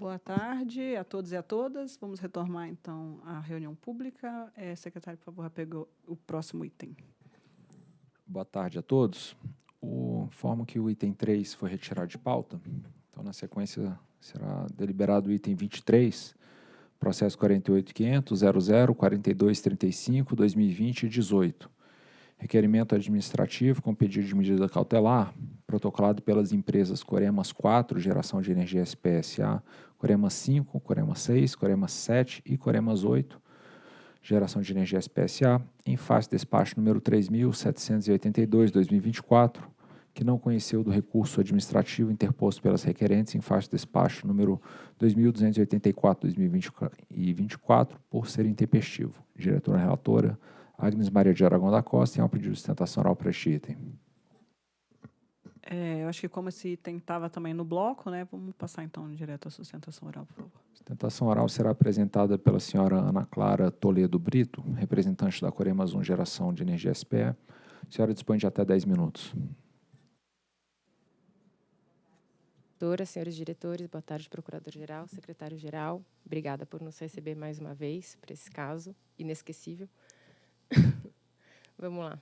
Boa tarde a todos e a todas. Vamos retomar, então, a reunião pública. Secretário, por favor, pega o próximo item. Boa tarde a todos. Informo que o item 3 foi retirado de pauta. Então, na sequência, será deliberado o item 23, processo 48.500.00.4235.2020 e 18. Requerimento administrativo com pedido de medida cautelar, protocolado pelas empresas Coremas 4, Geração de Energia SPSA, Coremas 5, Coremas 6, Coremas 7 e Coremas 8, Geração de Energia SPSA, em face despacho número 3.782/2024, que não conheceu do recurso administrativo interposto pelas requerentes em face despacho número 2.284/2024, por ser intempestivo. Diretora relatora, Agnes Maria de Aragão da Costa, tem um pedido de sustentação oral para este item. Eu acho que como esse item estava também no bloco, né, vamos passar, então, direto à sustentação oral, por favor. Sustentação oral será apresentada pela senhora Ana Clara Toledo Brito, representante da Coremas 1 Geração de Energia SPE. A senhora dispõe de até 10 minutos. Senhores diretores, boa tarde, procurador-geral, secretário-geral. Obrigada por nos receber mais uma vez para esse caso inesquecível. Vamos lá.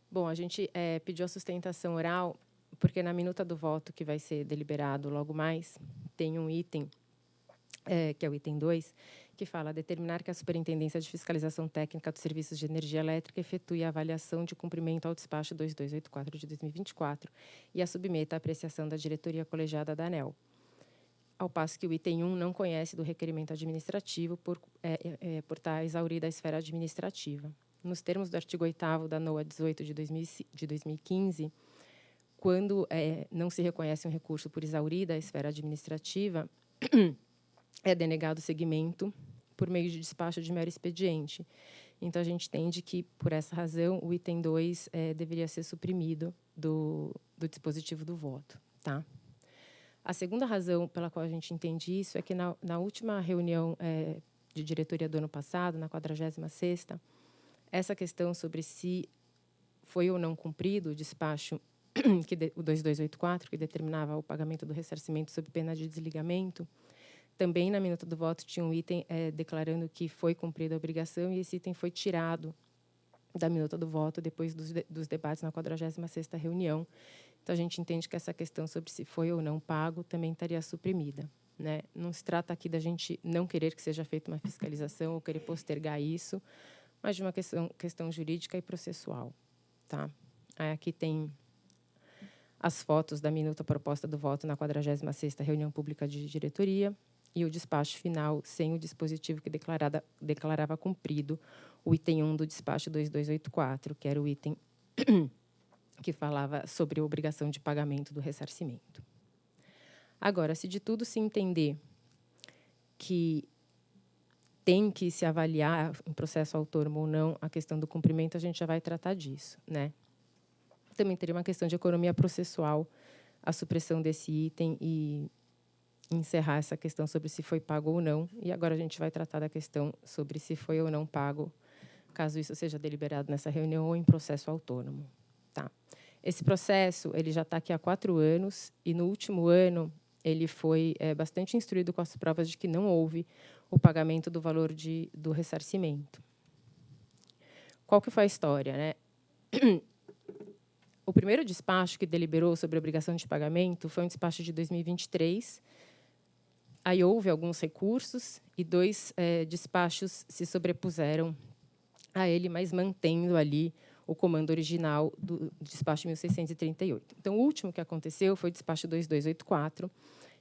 Bom, a gente pediu a sustentação oral porque na minuta do voto que vai ser deliberado logo mais, tem um item, que é o item 2, que fala determinar que a Superintendência de Fiscalização Técnica dos Serviços de Energia Elétrica efetue a avaliação de cumprimento ao despacho 2284 de 2024 e a submeta à apreciação da diretoria colegiada da ANEEL. Ao passo que o item 1 não conhece do requerimento administrativo por estar exaurida a esfera administrativa. Nos termos do artigo 8º da NOA 18 de 2015, quando não se reconhece um recurso por exaurida a esfera administrativa, é denegado seguimento por meio de despacho de mero expediente. Então, a gente entende que, por essa razão, o item 2 deveria ser suprimido do dispositivo do voto. Tá? A segunda razão pela qual a gente entende isso é que, na última reunião de diretoria do ano passado, na 46ª, essa questão sobre se foi ou não cumprido o despacho, o 2284, que determinava o pagamento do ressarcimento sob pena de desligamento, também na minuta do voto tinha um item declarando que foi cumprida a obrigação e esse item foi tirado da minuta do voto depois dos debates na 46ª reunião. Então, a gente entende que essa questão sobre se foi ou não pago também estaria suprimida. Né? Não se trata aqui da gente não querer que seja feita uma fiscalização ou querer postergar isso, mas de uma questão jurídica e processual. Tá? Aí aqui tem as fotos da minuta proposta do voto na 46ª reunião pública de diretoria e o despacho final sem o dispositivo que declarava cumprido o item 1 do despacho 2284, que era o item que falava sobre a obrigação de pagamento do ressarcimento. Agora, se de tudo se entender que tem que se avaliar em processo autônomo ou não a questão do cumprimento, a gente já vai tratar disso. Né? Também teria uma questão de economia processual, a supressão desse item e encerrar essa questão sobre se foi pago ou não. E agora a gente vai tratar da questão sobre se foi ou não pago, caso isso seja deliberado nessa reunião ou em processo autônomo. Tá. Esse processo ele já está aqui há 4 anos e, no último ano, ele foi bastante instruído com as provas de que não houve o pagamento do valor do ressarcimento. Qual que foi a história? Né? O primeiro despacho que deliberou sobre a obrigação de pagamento foi um despacho de 2023. Aí houve alguns recursos e 2 despachos se sobrepuseram a ele, mas mantendo ali o comando original do despacho 1638. Então, o último que aconteceu foi o despacho 2284,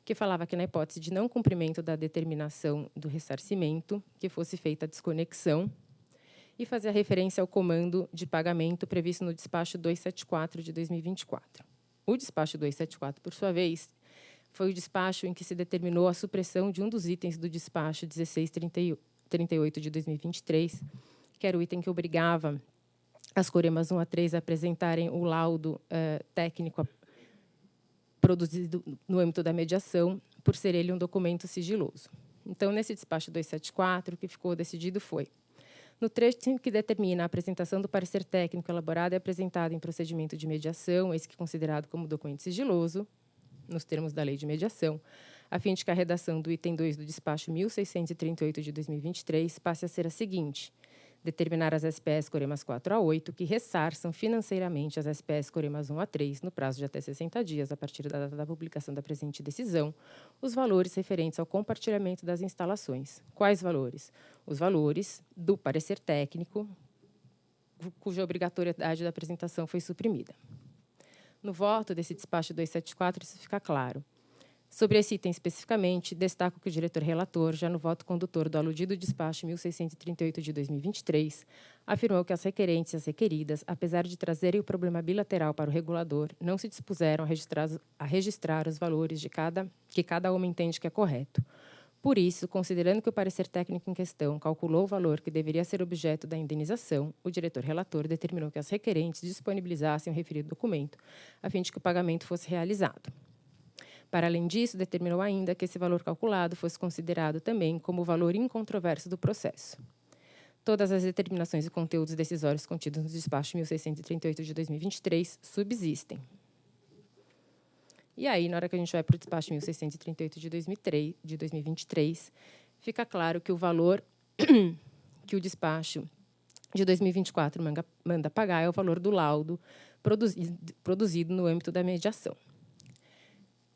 que falava que, na hipótese de não cumprimento da determinação do ressarcimento, que fosse feita a desconexão e fazia referência ao comando de pagamento previsto no despacho 274 de 2024. O despacho 274, por sua vez, foi o despacho em que se determinou a supressão de um dos itens do despacho 1638 de 2023, que era o item que obrigava as Coremas 1 a 3 a apresentarem o laudo técnico produzido no âmbito da mediação, por ser ele um documento sigiloso. Então, nesse despacho 274, o que ficou decidido foi: no trecho que determina a apresentação do parecer técnico elaborado e apresentado em procedimento de mediação, esse que é considerado como documento sigiloso, nos termos da Lei de Mediação, a fim de que a redação do item 2 do despacho 1638 de 2023 passe a ser a seguinte: determinar as SPS Coremas 4 a 8 que ressarçam financeiramente as SPS Coremas 1 a 3 no prazo de até 60 dias a partir da data da publicação da presente decisão, os valores referentes ao compartilhamento das instalações. Quais valores? Os valores do parecer técnico, cuja obrigatoriedade da apresentação foi suprimida. No voto desse despacho 274, isso fica claro. Sobre esse item especificamente, destaco que o diretor relator, já no voto condutor do aludido despacho 1638 de 2023, afirmou que as requerentes e as requeridas, apesar de trazerem o problema bilateral para o regulador, não se dispuseram a registrar os valores que cada uma entende que é correto. Por isso, considerando que o parecer técnico em questão calculou o valor que deveria ser objeto da indenização, o diretor relator determinou que as requerentes disponibilizassem o referido documento, a fim de que o pagamento fosse realizado. Para além disso, determinou ainda que esse valor calculado fosse considerado também como o valor incontroverso do processo. Todas as determinações e conteúdos decisórios contidos no despacho 1638 de 2023 subsistem. E aí, na hora que a gente vai para o despacho 1638 de 2023, fica claro que o valor que o despacho de 2024 manda pagar é o valor do laudo produzido no âmbito da mediação.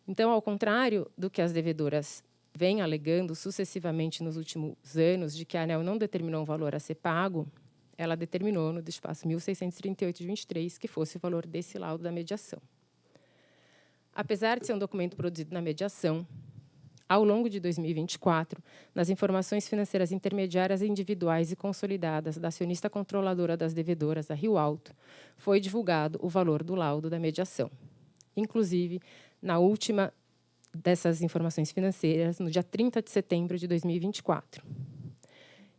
Então, ao contrário do que as devedoras vêm alegando sucessivamente nos últimos anos, de que a ANEEL não determinou um valor a ser pago, ela determinou no despacho 1638 de 23 que fosse o valor desse laudo da mediação. Apesar de ser um documento produzido na mediação, ao longo de 2024, nas informações financeiras intermediárias individuais e consolidadas da acionista controladora das devedoras, a Rio Alto, foi divulgado o valor do laudo da mediação. Inclusive, na última dessas informações financeiras, no dia 30 de setembro de 2024.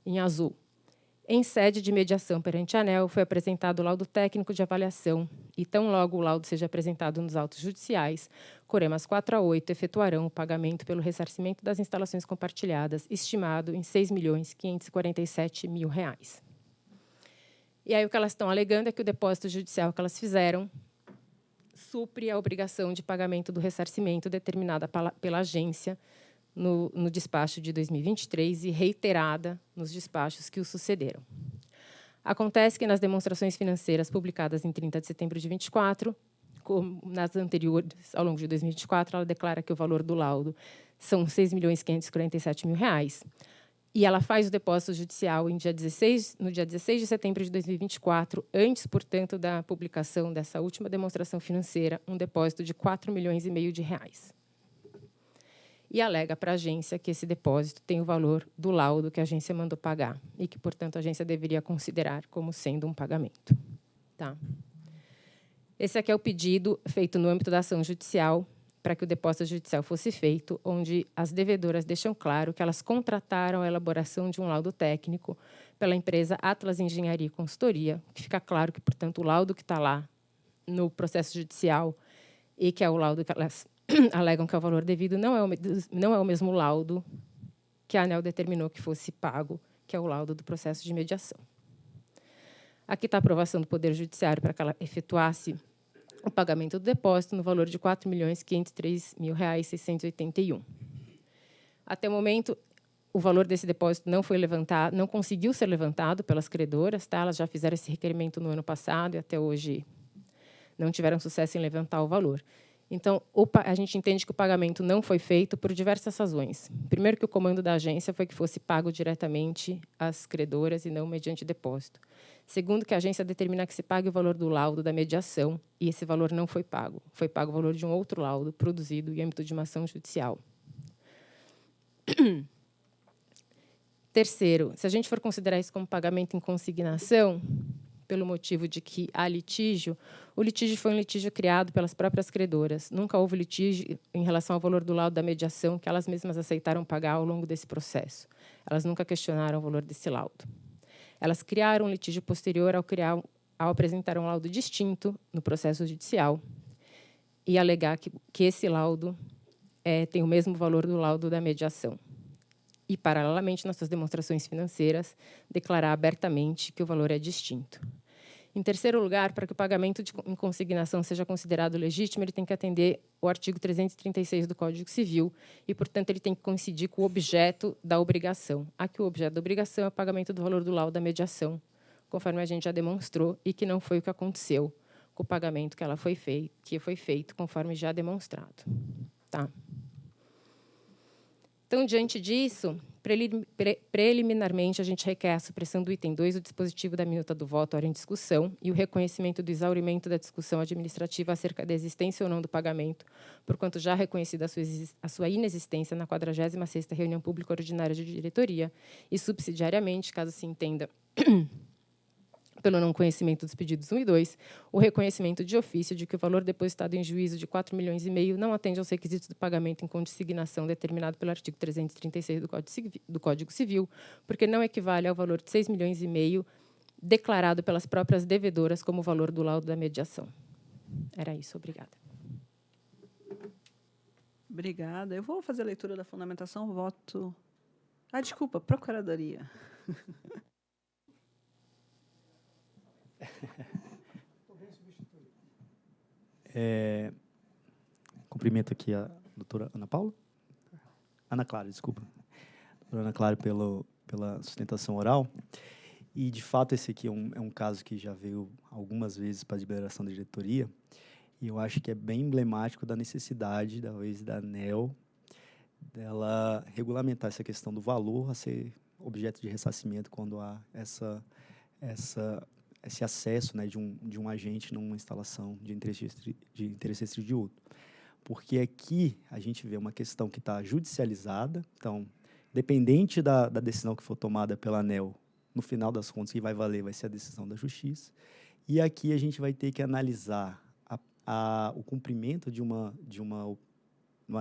Em azul, em sede de mediação perante a ANEEL, foi apresentado o laudo técnico de avaliação e, tão logo o laudo seja apresentado nos autos judiciais, Coremas 4 a 8 efetuarão o pagamento pelo ressarcimento das instalações compartilhadas, estimado em R$ 6.547.000. E aí o que elas estão alegando é que o depósito judicial que elas fizeram supre a obrigação de pagamento do ressarcimento determinada pela agência no despacho de 2023 e reiterada nos despachos que o sucederam. Acontece que nas demonstrações financeiras publicadas em 30 de setembro de 2024, como nas anteriores, ao longo de 2024, ela declara que o valor do laudo são R$ 6.547.000, e ela faz o depósito judicial no dia 16 de setembro de 2024, antes, portanto, da publicação dessa última demonstração financeira, um depósito de R$ 4,5 milhões de reais. E alega para a agência que esse depósito tem o valor do laudo que a agência mandou pagar e que, portanto, a agência deveria considerar como sendo um pagamento. Tá? Esse aqui é o pedido feito no âmbito da ação judicial para que o depósito judicial fosse feito, onde as devedoras deixam claro que elas contrataram a elaboração de um laudo técnico pela empresa Atlas Engenharia e Consultoria, que fica claro que, portanto, o laudo que está lá no processo judicial e que é o laudo que elas alegam que é o valor devido, não é o mesmo laudo que a ANEEL determinou que fosse pago, que é o laudo do processo de mediação. Aqui está a aprovação do Poder Judiciário para que ela efetuasse o pagamento do depósito no valor de R$ 4.503.681. Até o momento, o valor desse depósito não foi levantado, não conseguiu ser levantado pelas credoras, tá? Elas já fizeram esse requerimento no ano passado e até hoje não tiveram sucesso em levantar o valor. Então, a gente entende que o pagamento não foi feito por diversas razões. Primeiro, que o comando da agência foi que fosse pago diretamente às credoras e não mediante depósito. Segundo, que a agência determina que se pague o valor do laudo da mediação e esse valor não foi pago. Foi pago o valor de um outro laudo produzido em âmbito de uma ação judicial. Terceiro, se a gente for considerar isso como pagamento em consignação, pelo motivo de que há litígio, o litígio foi um litígio criado pelas próprias credoras. Nunca houve litígio em relação ao valor do laudo da mediação que elas mesmas aceitaram pagar ao longo desse processo. Elas nunca questionaram o valor desse laudo. Elas criaram um litígio posterior ao apresentar um laudo distinto no processo judicial e alegar que esse laudo tem o mesmo valor do laudo da mediação. E, paralelamente, nas suas demonstrações financeiras, declarar abertamente que o valor é distinto. Em terceiro lugar, para que o pagamento em consignação seja considerado legítimo, ele tem que atender o artigo 336 do Código Civil e, portanto, ele tem que coincidir com o objeto da obrigação. Aqui o objeto da obrigação é o pagamento do valor do laudo da mediação, conforme a gente já demonstrou, e que não foi o que aconteceu com o pagamento que foi feito, conforme já demonstrado. Tá? Então, diante disso, preliminarmente, a gente requer a supressão do item 2 do dispositivo da minuta do voto ora em discussão e o reconhecimento do exaurimento da discussão administrativa acerca da existência ou não do pagamento, porquanto já reconhecida a sua inexistência na 46ª reunião pública ordinária de diretoria e, subsidiariamente, caso se entenda pelo não conhecimento dos pedidos 1 e 2, o reconhecimento de ofício de que o valor depositado em juízo de 4,5 milhões não atende aos requisitos do pagamento em consignação determinado pelo artigo 336 do Código Civil, porque não equivale ao valor de 6,5 milhões declarado pelas próprias devedoras como valor do laudo da mediação. Era isso, obrigada. Obrigada. Eu vou fazer a leitura da fundamentação, voto... desculpa, Procuradoria. Cumprimento aqui a doutora Ana Paula? Ana Clara, desculpa. Doutora Ana Clara pela sustentação oral. E, de fato, esse aqui é um caso que já veio algumas vezes para a deliberação da diretoria, e eu acho que é bem emblemático da necessidade, talvez, da ANEEL, dela regulamentar essa questão do valor a ser objeto de ressarcimento quando há esse acesso, né, de um agente numa instalação de interesse restrito de outro. Porque aqui a gente vê uma questão que está judicializada, então, dependente da decisão que for tomada pela ANEEL, no final das contas, o que vai valer vai ser a decisão da Justiça, e aqui a gente vai ter que analisar o cumprimento de uma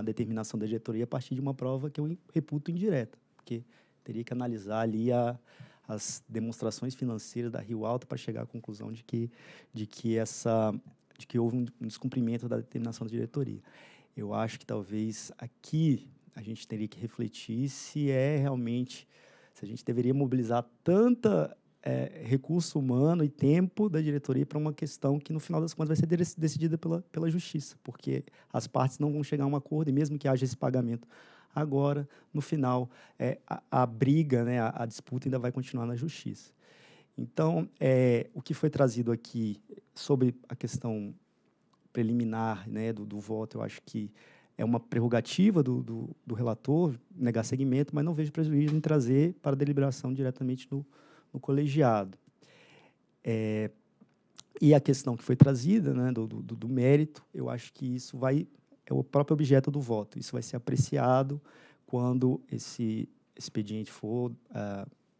determinação da diretoria a partir de uma prova que eu reputo indireta, porque teria que analisar ali as demonstrações financeiras da Rio Alto para chegar à conclusão de que houve um descumprimento da determinação da diretoria. Eu acho que talvez aqui a gente teria que refletir se a gente deveria mobilizar tanta recurso humano e tempo da diretoria para uma questão que, no final das contas, vai ser decidida pela Justiça, porque as partes não vão chegar a um acordo, e mesmo que haja esse pagamento agora, no final, a briga, né, a disputa ainda vai continuar na Justiça. Então, o que foi trazido aqui sobre a questão preliminar, né, do voto, eu acho que é uma prerrogativa do relator negar seguimento, mas não vejo prejuízo em trazer para a deliberação diretamente no colegiado. E a questão que foi trazida, né, do mérito, eu acho que isso é o próprio objeto do voto. Isso vai ser apreciado quando esse expediente for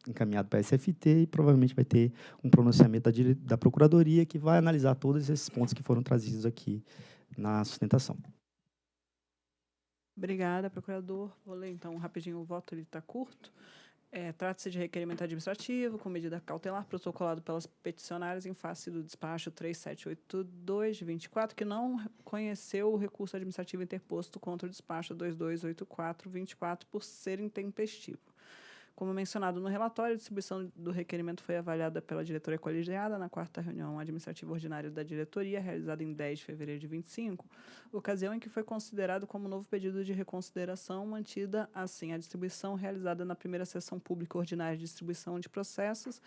encaminhado para a SFT e provavelmente vai ter um pronunciamento da Procuradoria que vai analisar todos esses pontos que foram trazidos aqui na sustentação. Obrigada, procurador. Vou ler, então, rapidinho o voto, ele está curto. Trata-se de requerimento administrativo com medida cautelar protocolado pelas peticionárias em face do despacho 3782 de 24, que não conheceu o recurso administrativo interposto contra o despacho 2284-24 por ser intempestivo. Como mencionado no relatório, a distribuição do requerimento foi avaliada pela diretoria colegiada na 4ª reunião administrativa ordinária da diretoria, realizada em 10 de fevereiro de 25, ocasião em que foi considerado como novo pedido de reconsideração, mantida, assim, a distribuição realizada na primeira sessão pública ordinária de distribuição de processos,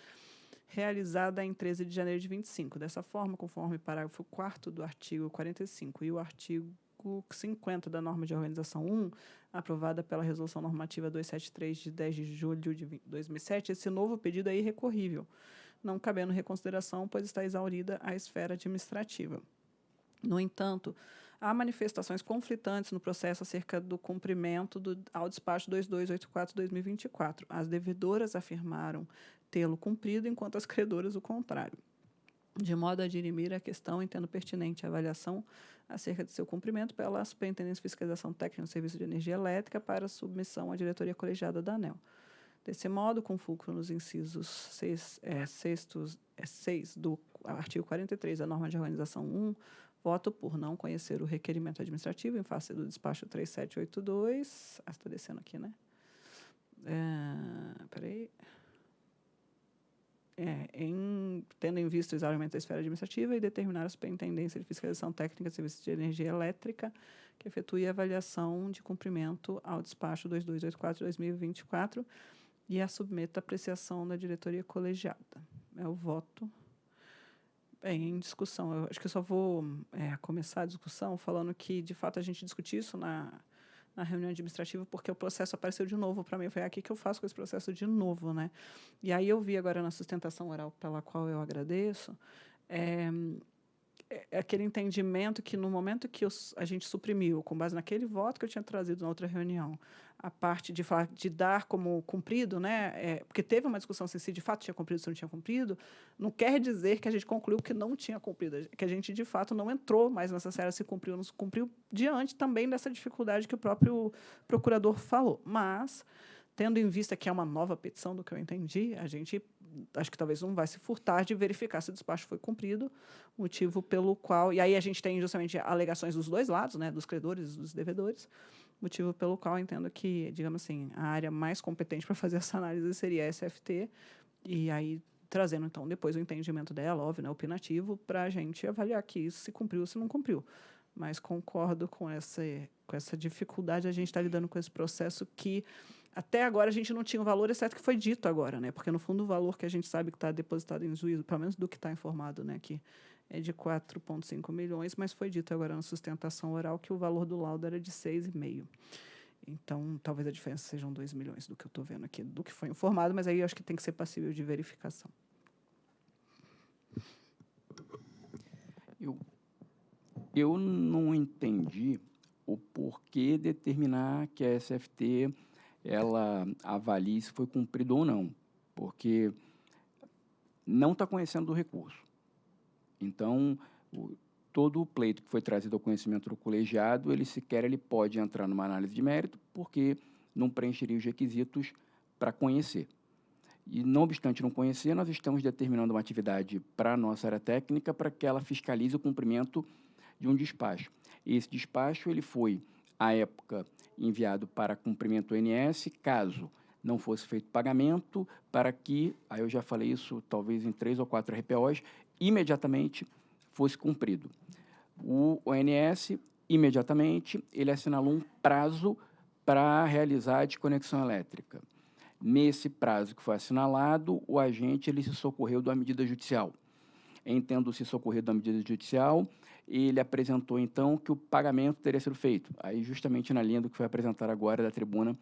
realizada em 13 de janeiro de 25. Dessa forma, conforme parágrafo 4º do artigo 45 e o artigo 50 da norma de organização 1, aprovada pela Resolução Normativa 273, de 10 de julho de 2007, esse novo pedido é irrecorrível, não cabendo reconsideração, pois está exaurida a esfera administrativa. No entanto, há manifestações conflitantes no processo acerca do cumprimento ao despacho 2284-2024. As devedoras afirmaram tê-lo cumprido, enquanto as credoras o contrário, de modo a dirimir a questão, entendo pertinente a avaliação acerca de seu cumprimento pela Superintendência de Fiscalização Técnica do Serviço de Energia Elétrica para submissão à diretoria colegiada da ANEEL. Desse modo, com fulcro nos incisos 6 do artigo 43 da norma de organização 1, voto por não conhecer o requerimento administrativo em face do despacho 3782. Está descendo aqui, né? Peraí. tendo em vista o exaurimento da esfera administrativa e determinar a Superintendência de Fiscalização Técnica de Serviços de Energia Elétrica que efetue a avaliação de cumprimento ao despacho 2284/2024 e a submeta à apreciação da diretoria colegiada. É o voto. Bem, em discussão, eu acho que eu só vou começar a discussão falando que, de fato, a gente discutiu isso na reunião administrativa, porque o processo apareceu de novo para mim. Foi aqui que eu faço com esse processo de novo, né? E aí eu vi agora na sustentação oral, pela qual eu agradeço, aquele entendimento que, no momento que a gente suprimiu, com base naquele voto que eu tinha trazido na outra reunião, a parte de dar como cumprido, né? Porque teve uma discussão se de fato tinha cumprido, se não tinha cumprido, não quer dizer que a gente concluiu que não tinha cumprido, que a gente, de fato, não entrou mais nessa série se cumpriu ou não se cumpriu, diante também dessa dificuldade que o próprio procurador falou. Mas, tendo em vista que é uma nova petição, do que eu entendi, a gente, acho que talvez não vai se furtar de verificar se o despacho foi cumprido, motivo pelo qual... E aí a gente tem justamente alegações dos dois lados, né, dos credores e dos devedores, motivo pelo qual eu entendo que, digamos assim, a área mais competente para fazer essa análise seria a SFT, e aí trazendo, então, depois o entendimento dela, óbvio, né, opinativo, para a gente avaliar que isso se cumpriu ou se não cumpriu. Mas concordo com essa dificuldade, a gente está lidando com esse processo que, até agora, a gente não tinha o valor, exceto que foi dito agora, né? Porque, no fundo, o valor que a gente sabe que está depositado em juízo, pelo menos do que está informado, né, que é de 4,5 milhões, mas foi dito agora na sustentação oral que o valor do laudo era de 6,5. Então, talvez a diferença sejam 2 milhões do que eu estou vendo aqui, do que foi informado, mas aí eu acho que tem que ser passível de verificação. Eu não entendi o porquê determinar que a SFT ela avalie se foi cumprido ou não, porque não está conhecendo do recurso. Então, todo o pleito que foi trazido ao conhecimento do colegiado, ele pode entrar numa análise de mérito, porque não preencheria os requisitos para conhecer. E, não obstante não conhecer, nós estamos determinando uma atividade para a nossa área técnica para que ela fiscalize o cumprimento de um despacho. Esse despacho ele foi, à época, enviado para cumprimento ONS, caso não fosse feito pagamento, para que, aí eu já falei isso talvez em 3 ou 4 RPOs, imediatamente fosse cumprido. O ONS, imediatamente, ele assinalou um prazo para realizar a desconexão elétrica. Nesse prazo que foi assinalado, o agente ele se socorreu da medida judicial. Entendo-se socorrido da medida judicial, ele apresentou, então, que o pagamento teria sido feito, aí justamente na linha do que foi apresentado agora da tribuna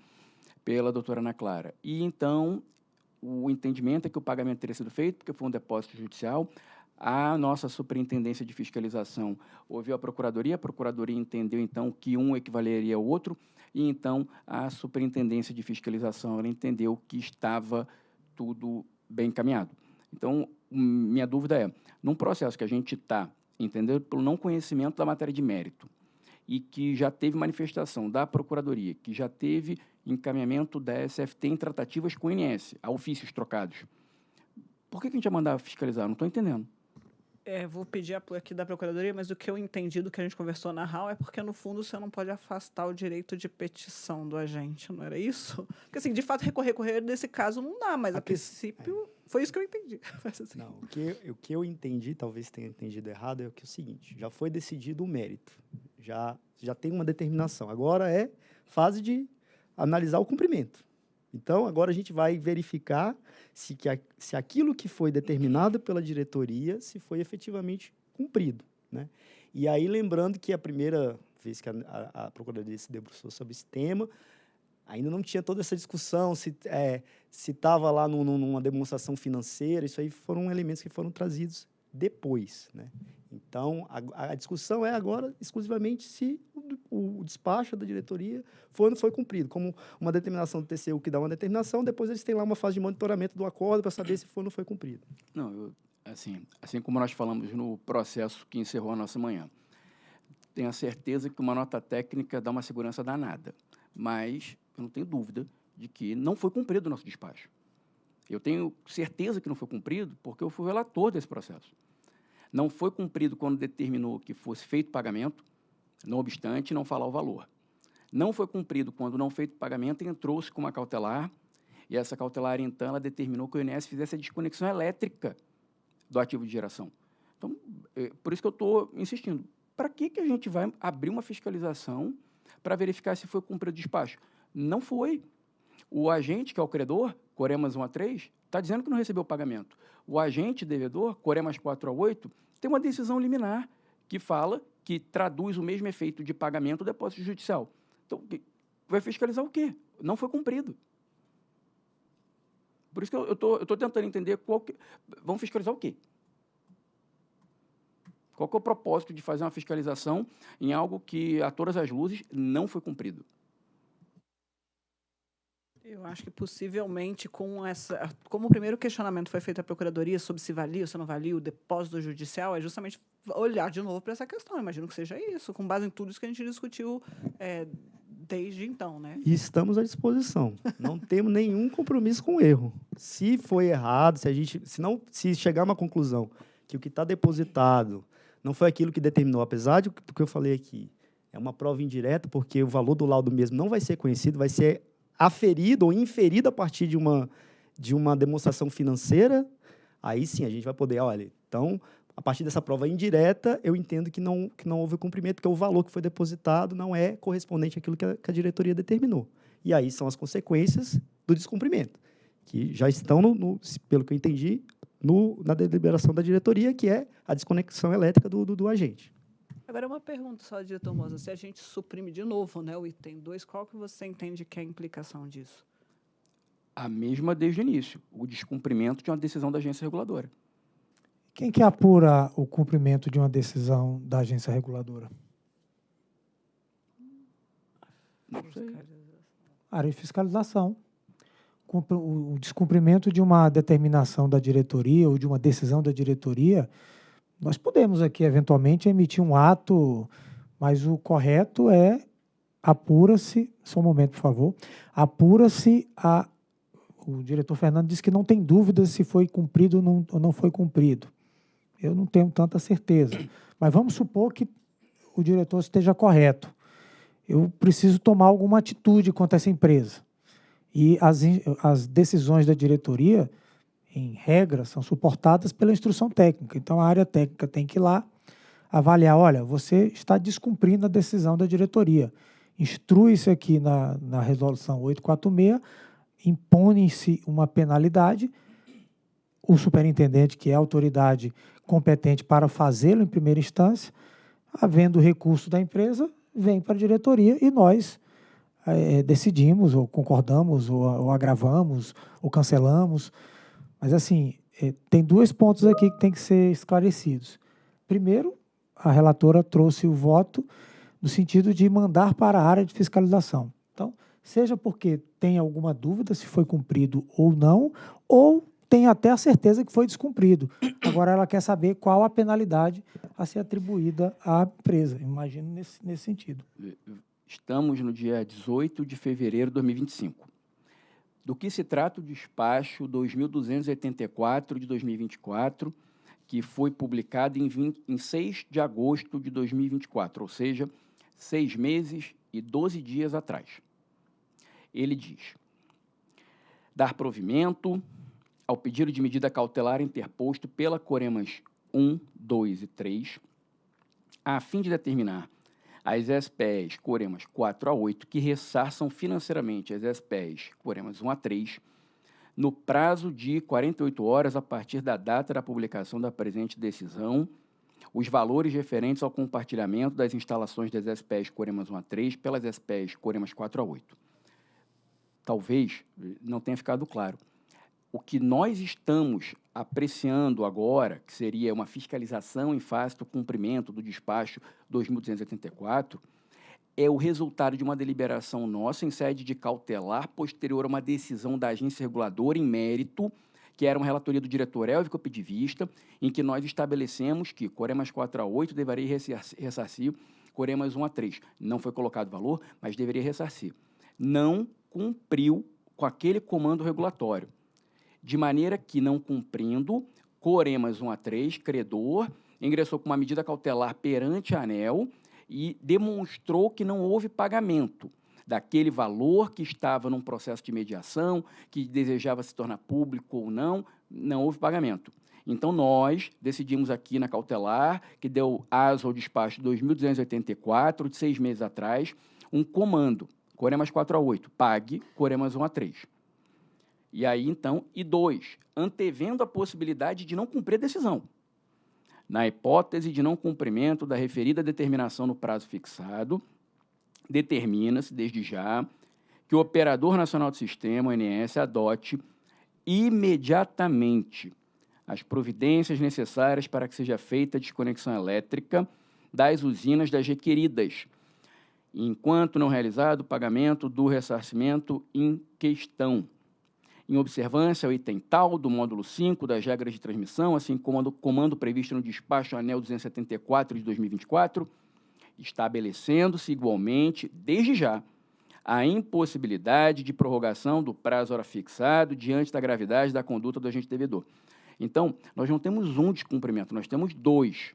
pela doutora Ana Clara. E, então, o entendimento é que o pagamento teria sido feito, porque foi um depósito judicial. A nossa Superintendência de Fiscalização ouviu a Procuradoria entendeu, então, que um equivaleria ao outro, e, então, a Superintendência de Fiscalização ela entendeu que estava tudo bem encaminhado. Então, minha dúvida é, num processo que a gente está, entendeu, pelo não conhecimento da matéria de mérito, e que já teve manifestação da Procuradoria, que já teve encaminhamento da SFT em tratativas com o INS, a ofícios trocados, por que a gente ia mandar fiscalizar? Não estou entendendo. Vou pedir aqui da Procuradoria, mas o que eu entendi do que a gente conversou na RAU é porque, no fundo, você não pode afastar o direito de petição do agente, não era isso? Porque, assim, de fato, recorrer nesse caso não dá, mas, a princípio, foi isso que eu entendi. Assim. Não, o que eu entendi, talvez tenha entendido errado, é o seguinte, já foi decidido o mérito, já tem uma determinação. Agora é fase de analisar o cumprimento. Então, agora a gente vai verificar se aquilo que foi determinado pela diretoria, se foi efetivamente cumprido, né? E aí, lembrando que a primeira vez que a Procuradoria se debruçou sobre esse tema, ainda não tinha toda essa discussão, se estava lá numa demonstração financeira, isso aí foram elementos que foram trazidos depois, né? Então, a discussão é agora exclusivamente se o despacho da diretoria foi ou não foi cumprido. Como uma determinação do TCU que dá uma determinação, depois eles têm lá uma fase de monitoramento do acordo para saber se foi ou não foi cumprido. Não, assim como nós falamos no processo que encerrou a nossa manhã, tenho a certeza que uma nota técnica dá uma segurança danada, mas eu não tenho dúvida de que não foi cumprido o nosso despacho. Eu tenho certeza que não foi cumprido porque eu fui o relator desse processo. Não foi cumprido quando determinou que fosse feito pagamento, não obstante não falar o valor. Não foi cumprido quando não feito pagamento, entrou-se com uma cautelar E essa cautelar, então, ela determinou que o INS fizesse a desconexão elétrica do ativo de geração. Então, por isso que eu estou insistindo. Para que a gente vai abrir uma fiscalização para verificar se foi cumprido o despacho? Não foi. O agente, que é o credor, Coremas 1 a 3, está dizendo que não recebeu o pagamento. O agente devedor, Coremas 4 a 8, tem uma decisão liminar que fala, que traduz o mesmo efeito de pagamento do depósito judicial. Então, vai fiscalizar o quê? Não foi cumprido. Por isso que eu estou tentando entender vão fiscalizar o quê? Qual que é o propósito de fazer uma fiscalização em algo que, a todas as luzes, não foi cumprido? Eu acho que possivelmente como o primeiro questionamento foi feito à Procuradoria sobre se valia ou se não valia o depósito judicial, é justamente olhar de novo para essa questão. Imagino que seja isso, com base em tudo isso que a gente discutiu desde então, né? E estamos à disposição. Não temos nenhum compromisso com o erro. Se foi errado, se chegar a uma conclusão que o que está depositado não foi aquilo que determinou, apesar do que eu falei aqui, é uma prova indireta, porque o valor do laudo mesmo não vai ser conhecido, vai ser aferido ou inferido a partir de uma demonstração financeira, aí sim a gente vai poder, olha, então, a partir dessa prova indireta, eu entendo que não houve cumprimento, porque o valor que foi depositado não é correspondente àquilo que a diretoria determinou. E aí são as consequências do descumprimento, que já estão, pelo que eu entendi, na deliberação da diretoria, que é a desconexão elétrica do agente. Agora, uma pergunta só, diretor Moza. Se a gente suprime de novo, né, o item 2, qual que você entende que é a implicação disso? A mesma desde o início, o descumprimento de uma decisão da agência reguladora. Quem que apura o cumprimento de uma decisão da agência reguladora? Não sei. Área de fiscalização. O descumprimento de uma determinação da diretoria ou de uma decisão da diretoria, nós podemos aqui, eventualmente, emitir um ato, mas o correto é apura-se, só um momento, por favor, apura-se o diretor Fernando disse que não tem dúvida se foi cumprido ou não foi cumprido. Eu não tenho tanta certeza, mas vamos supor que o diretor esteja correto. Eu preciso tomar alguma atitude contra essa empresa. E as decisões da diretoria, em regra, são suportadas pela instrução técnica. Então, a área técnica tem que ir lá avaliar, olha, você está descumprindo a decisão da diretoria. Instrui-se aqui na resolução 846, impõe-se uma penalidade, o superintendente, que é a autoridade competente para fazê-lo em primeira instância, havendo recurso da empresa, vem para a diretoria e nós decidimos, ou concordamos, ou agravamos, ou cancelamos. Mas, assim, tem 2 pontos aqui que têm que ser esclarecidos. Primeiro, a relatora trouxe o voto no sentido de mandar para a área de fiscalização. Então, seja porque tem alguma dúvida se foi cumprido ou não, ou tem até a certeza que foi descumprido. Agora, ela quer saber qual a penalidade a ser atribuída à empresa. Imagino nesse sentido. Estamos no dia 18 de fevereiro de 2025. Do que se trata o despacho 2284 de 2024, que foi publicado em 6 de agosto de 2024, ou seja, 6 meses e 12 dias atrás. Ele diz: dar provimento ao pedido de medida cautelar interposto pela Coremas 1, 2 e 3, a fim de determinar as SPEs Coremas 4 a 8, que ressarçam financeiramente as SPEs Coremas 1 a 3, no prazo de 48 horas a partir da data da publicação da presente decisão, os valores referentes ao compartilhamento das instalações das SPEs Coremas 1 a 3 pelas SPEs Coremas 4 a 8. Talvez não tenha ficado claro. O que nós estamos apreciando agora, que seria uma fiscalização em face do cumprimento do despacho 2284, é o resultado de uma deliberação nossa em sede de cautelar posterior a uma decisão da agência reguladora em mérito, que era uma relatoria do diretor Elvio Pedivista, em que nós estabelecemos que Coremas 4 a 8 deveria ressarcir Coremas 1 a 3. Não foi colocado valor, mas deveria ressarcir. Não cumpriu com aquele comando regulatório. De maneira que, não cumprindo, Coremas 1 a 3, credor, ingressou com uma medida cautelar perante a ANEEL e demonstrou que não houve pagamento. daquele valor que estava num processo de mediação, que desejava se tornar público ou não houve pagamento. Então, nós decidimos aqui na cautelar, que deu aso ao despacho 2.284, de 6 meses atrás, um comando, Coremas 4 a 8, pague Coremas 1 a 3. E aí, então, e 2, antevendo a possibilidade de não cumprir a decisão. Na hipótese de não cumprimento da referida determinação no prazo fixado, determina-se, desde já, que o Operador Nacional do Sistema, o ONS, adote imediatamente as providências necessárias para que seja feita a desconexão elétrica das usinas das requeridas, enquanto não realizado o pagamento do ressarcimento em questão, em observância ao item tal do módulo 5 das regras de transmissão, assim como do comando previsto no despacho ANEEL 274 de 2024, estabelecendo-se igualmente, desde já, a impossibilidade de prorrogação do prazo hora fixado diante da gravidade da conduta do agente devedor. Então, nós não temos um descumprimento, nós temos 2.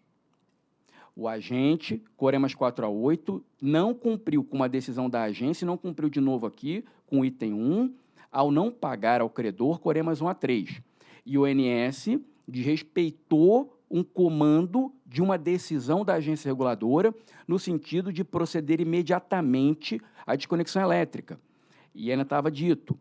O agente, Coremas 4 a 8, não cumpriu com uma decisão da agência, não cumpriu de novo aqui com o item 1, ao não pagar ao credor Coremas 1 a 3. E o ONS desrespeitou um comando de uma decisão da agência reguladora no sentido de proceder imediatamente à desconexão elétrica. E ainda estava dito,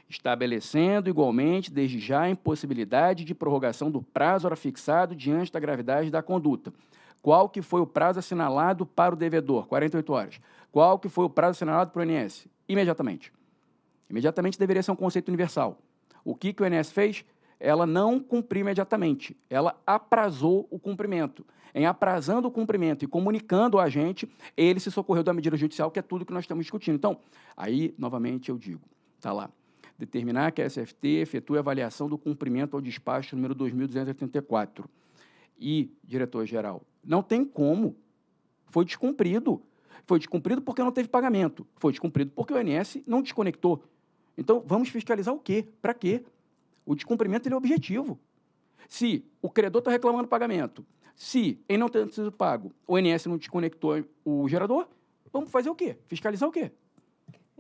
estabelecendo igualmente, desde já, a impossibilidade de prorrogação do prazo hora fixado diante da gravidade da conduta. Qual que foi o prazo assinalado para o devedor? 48 horas. Qual que foi o prazo assinalado para o ONS? Imediatamente. Imediatamente deveria ser um conceito universal. O que o ONS fez? Ela não cumpriu imediatamente. Ela aprazou o cumprimento. Em aprazando o cumprimento e comunicando a gente, ele se socorreu da medida judicial, que é tudo que nós estamos discutindo. Então, aí, novamente, eu digo, está lá. Determinar que a SFT efetue a avaliação do cumprimento ao despacho número 2.284. E, diretor-geral, não tem como. Foi descumprido. Foi descumprido porque não teve pagamento. Foi descumprido porque o ONS não desconectou. Então, vamos fiscalizar o quê? Para quê? O descumprimento ele é objetivo. Se o credor está reclamando pagamento, se ele não tem sido pago, o ONS não desconectou o gerador, vamos fazer o quê? Fiscalizar o quê?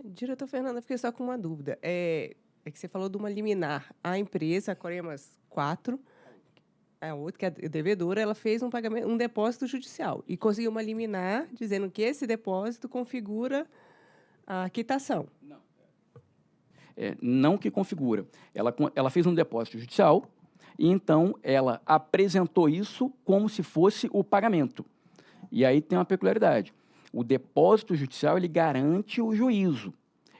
Diretor Fernanda, fiquei só com uma dúvida. É que você falou de uma liminar. A empresa, a Coremas 4, a outra, que é a devedora, ela fez um pagamento, um depósito judicial e conseguiu uma liminar dizendo que esse depósito configura a quitação. Não que configura. Ela fez um depósito judicial e, então, ela apresentou isso como se fosse o pagamento. E aí tem uma peculiaridade. O depósito judicial ele garante o juízo.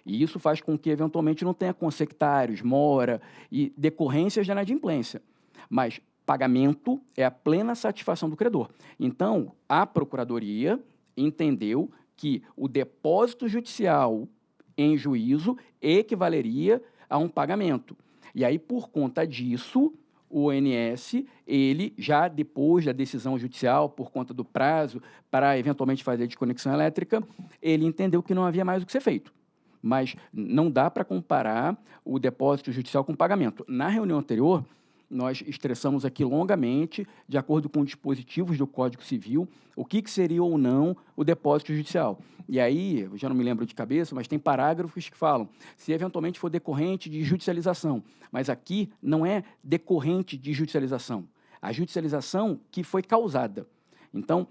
E isso faz com que, eventualmente, não tenha consectários, mora e decorrências de inadimplência. Mas pagamento é a plena satisfação do credor. Então, a Procuradoria entendeu que o depósito judicial em juízo equivaleria a um pagamento. E aí, por conta disso, o ONS, ele já depois da decisão judicial, por conta do prazo, para eventualmente fazer a desconexão elétrica, ele entendeu que não havia mais o que ser feito. Mas não dá para comparar o depósito judicial com o pagamento. Na reunião anterior, nós estressamos aqui longamente, de acordo com dispositivos do Código Civil, o que seria ou não o depósito judicial. E aí, eu já não me lembro de cabeça, mas tem parágrafos que falam se eventualmente for decorrente de judicialização. Mas aqui não é decorrente de judicialização. A judicialização que foi causada. Então,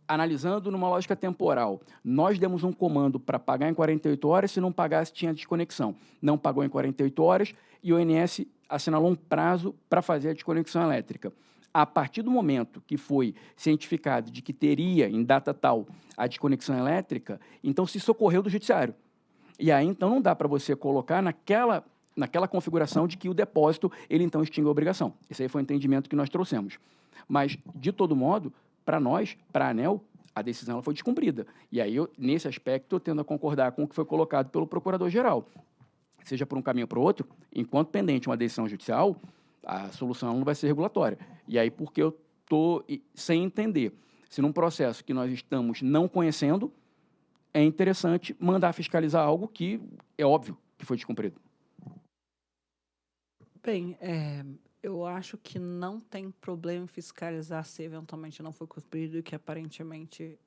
analisando numa lógica temporal, nós demos um comando para pagar em 48 horas, se não pagasse tinha desconexão. Não pagou em 48 horas e o ONS assinalou um prazo para fazer a desconexão elétrica. A partir do momento que foi cientificado de que teria, em data tal, a desconexão elétrica, então se socorreu do judiciário. E aí, então, não dá para você colocar naquela configuração de que o depósito, ele, então, extingue a obrigação. Esse aí foi o entendimento que nós trouxemos. Mas, de todo modo, para nós, para a ANEEL, a decisão ela foi descumprida. E aí, nesse aspecto, eu tendo a concordar com o que foi colocado pelo Procurador-Geral. Seja por um caminho ou para o outro, enquanto pendente uma decisão judicial, a solução não vai ser regulatória. E aí, porque eu estou sem entender, se num processo que nós estamos não conhecendo, é interessante mandar fiscalizar algo que é óbvio que foi descumprido. Bem, Eu acho que não tem problema em fiscalizar se eventualmente não foi cumprido e que aparentemente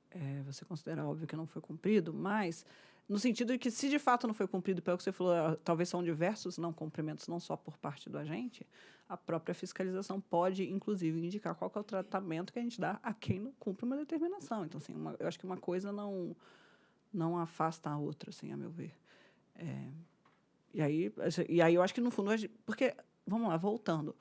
você considera óbvio que não foi cumprido, mas no sentido de que se de fato não foi cumprido, pelo que você falou, talvez são diversos não cumprimentos, não só por parte do agente, a própria fiscalização pode, inclusive, indicar qual que é o tratamento que a gente dá a quem não cumpre uma determinação. Então, assim, eu acho que uma coisa não afasta a outra, assim, a meu ver. E aí eu acho que, no fundo, porque, vamos lá, voltando.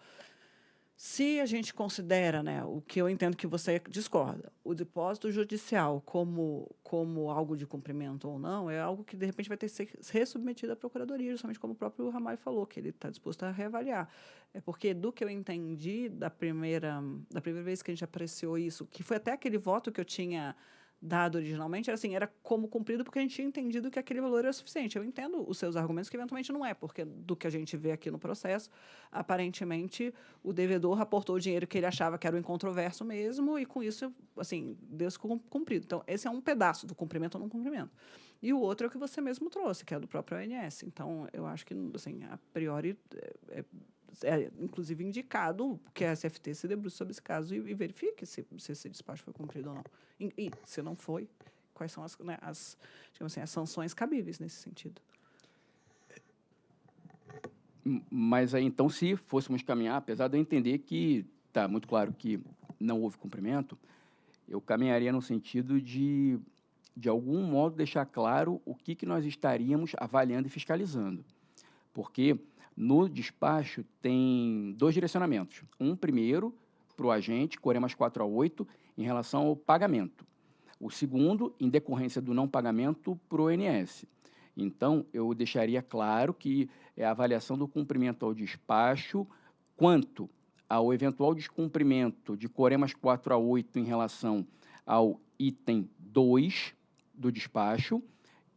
Se a gente considera, né, o que eu entendo que você discorda, o depósito judicial como algo de cumprimento ou não, é algo que, de repente, vai ter que ser ressubmetido à Procuradoria, justamente como o próprio Ramalho falou, que ele está disposto a reavaliar. É porque, do que eu entendi da primeira vez que a gente apreciou isso, que foi até aquele voto que eu tinha dado originalmente, era como cumprido, porque a gente tinha entendido que aquele valor era suficiente. Eu entendo os seus argumentos, que eventualmente não é, porque do que a gente vê aqui no processo, aparentemente, o devedor aportou o dinheiro que ele achava que era o incontroverso mesmo, e com isso, assim, deu-se cumprido. Então, esse é um pedaço do cumprimento ou não cumprimento. E o outro é o que você mesmo trouxe, que é do próprio ONS. Então, eu acho que, assim, a priori, inclusive indicado que a SFT se debruce sobre esse caso e verifique se esse despacho foi cumprido ou não. E se não foi, quais são digamos assim, as sanções cabíveis nesse sentido. Mas aí, então, se fôssemos caminhar, apesar de eu entender que está muito claro que não houve cumprimento, eu caminharia no sentido de algum modo, deixar claro o que nós estaríamos avaliando e fiscalizando. Porque no despacho tem 2 direcionamentos. Um primeiro para o agente, Coremas 4 a 8, em relação ao pagamento. O segundo, em decorrência do não pagamento, para o ONS. Então, eu deixaria claro que é a avaliação do cumprimento ao despacho quanto ao eventual descumprimento de Coremas 4 a 8 em relação ao item 2 do despacho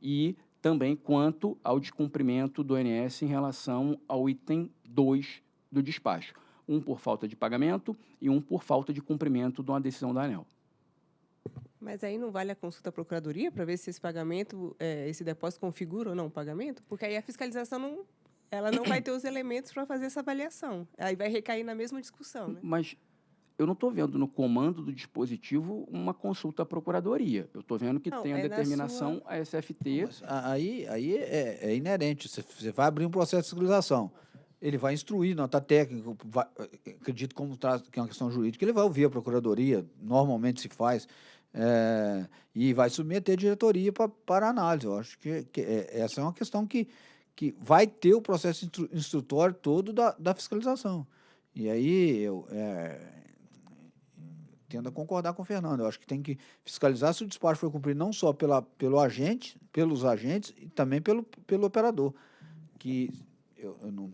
e também quanto ao descumprimento do ONS em relação ao item 2 do despacho. Um por falta de pagamento e um por falta de cumprimento de uma decisão da ANEEL. Mas aí não vale a consulta à Procuradoria para ver se esse pagamento, esse depósito configura ou não o pagamento? Porque aí a fiscalização ela não vai ter os elementos para fazer essa avaliação. Aí vai recair na mesma discussão, né? Mas eu não estou vendo no comando do dispositivo uma consulta à Procuradoria. Eu estou vendo que tem a determinação a SFT. Mas aí é inerente. Você vai abrir um processo de fiscalização. Ele vai instruir, nota técnica, acredito que é uma questão jurídica, ele vai ouvir a Procuradoria, normalmente se faz, e vai submeter a diretoria para análise. Eu acho que essa é uma questão que vai ter o processo instrutório todo da fiscalização. E aí eu tendo a concordar com o Fernando. Eu acho que tem que fiscalizar se o despacho foi cumprido não só pelos agentes, e também pelo operador. Que eu não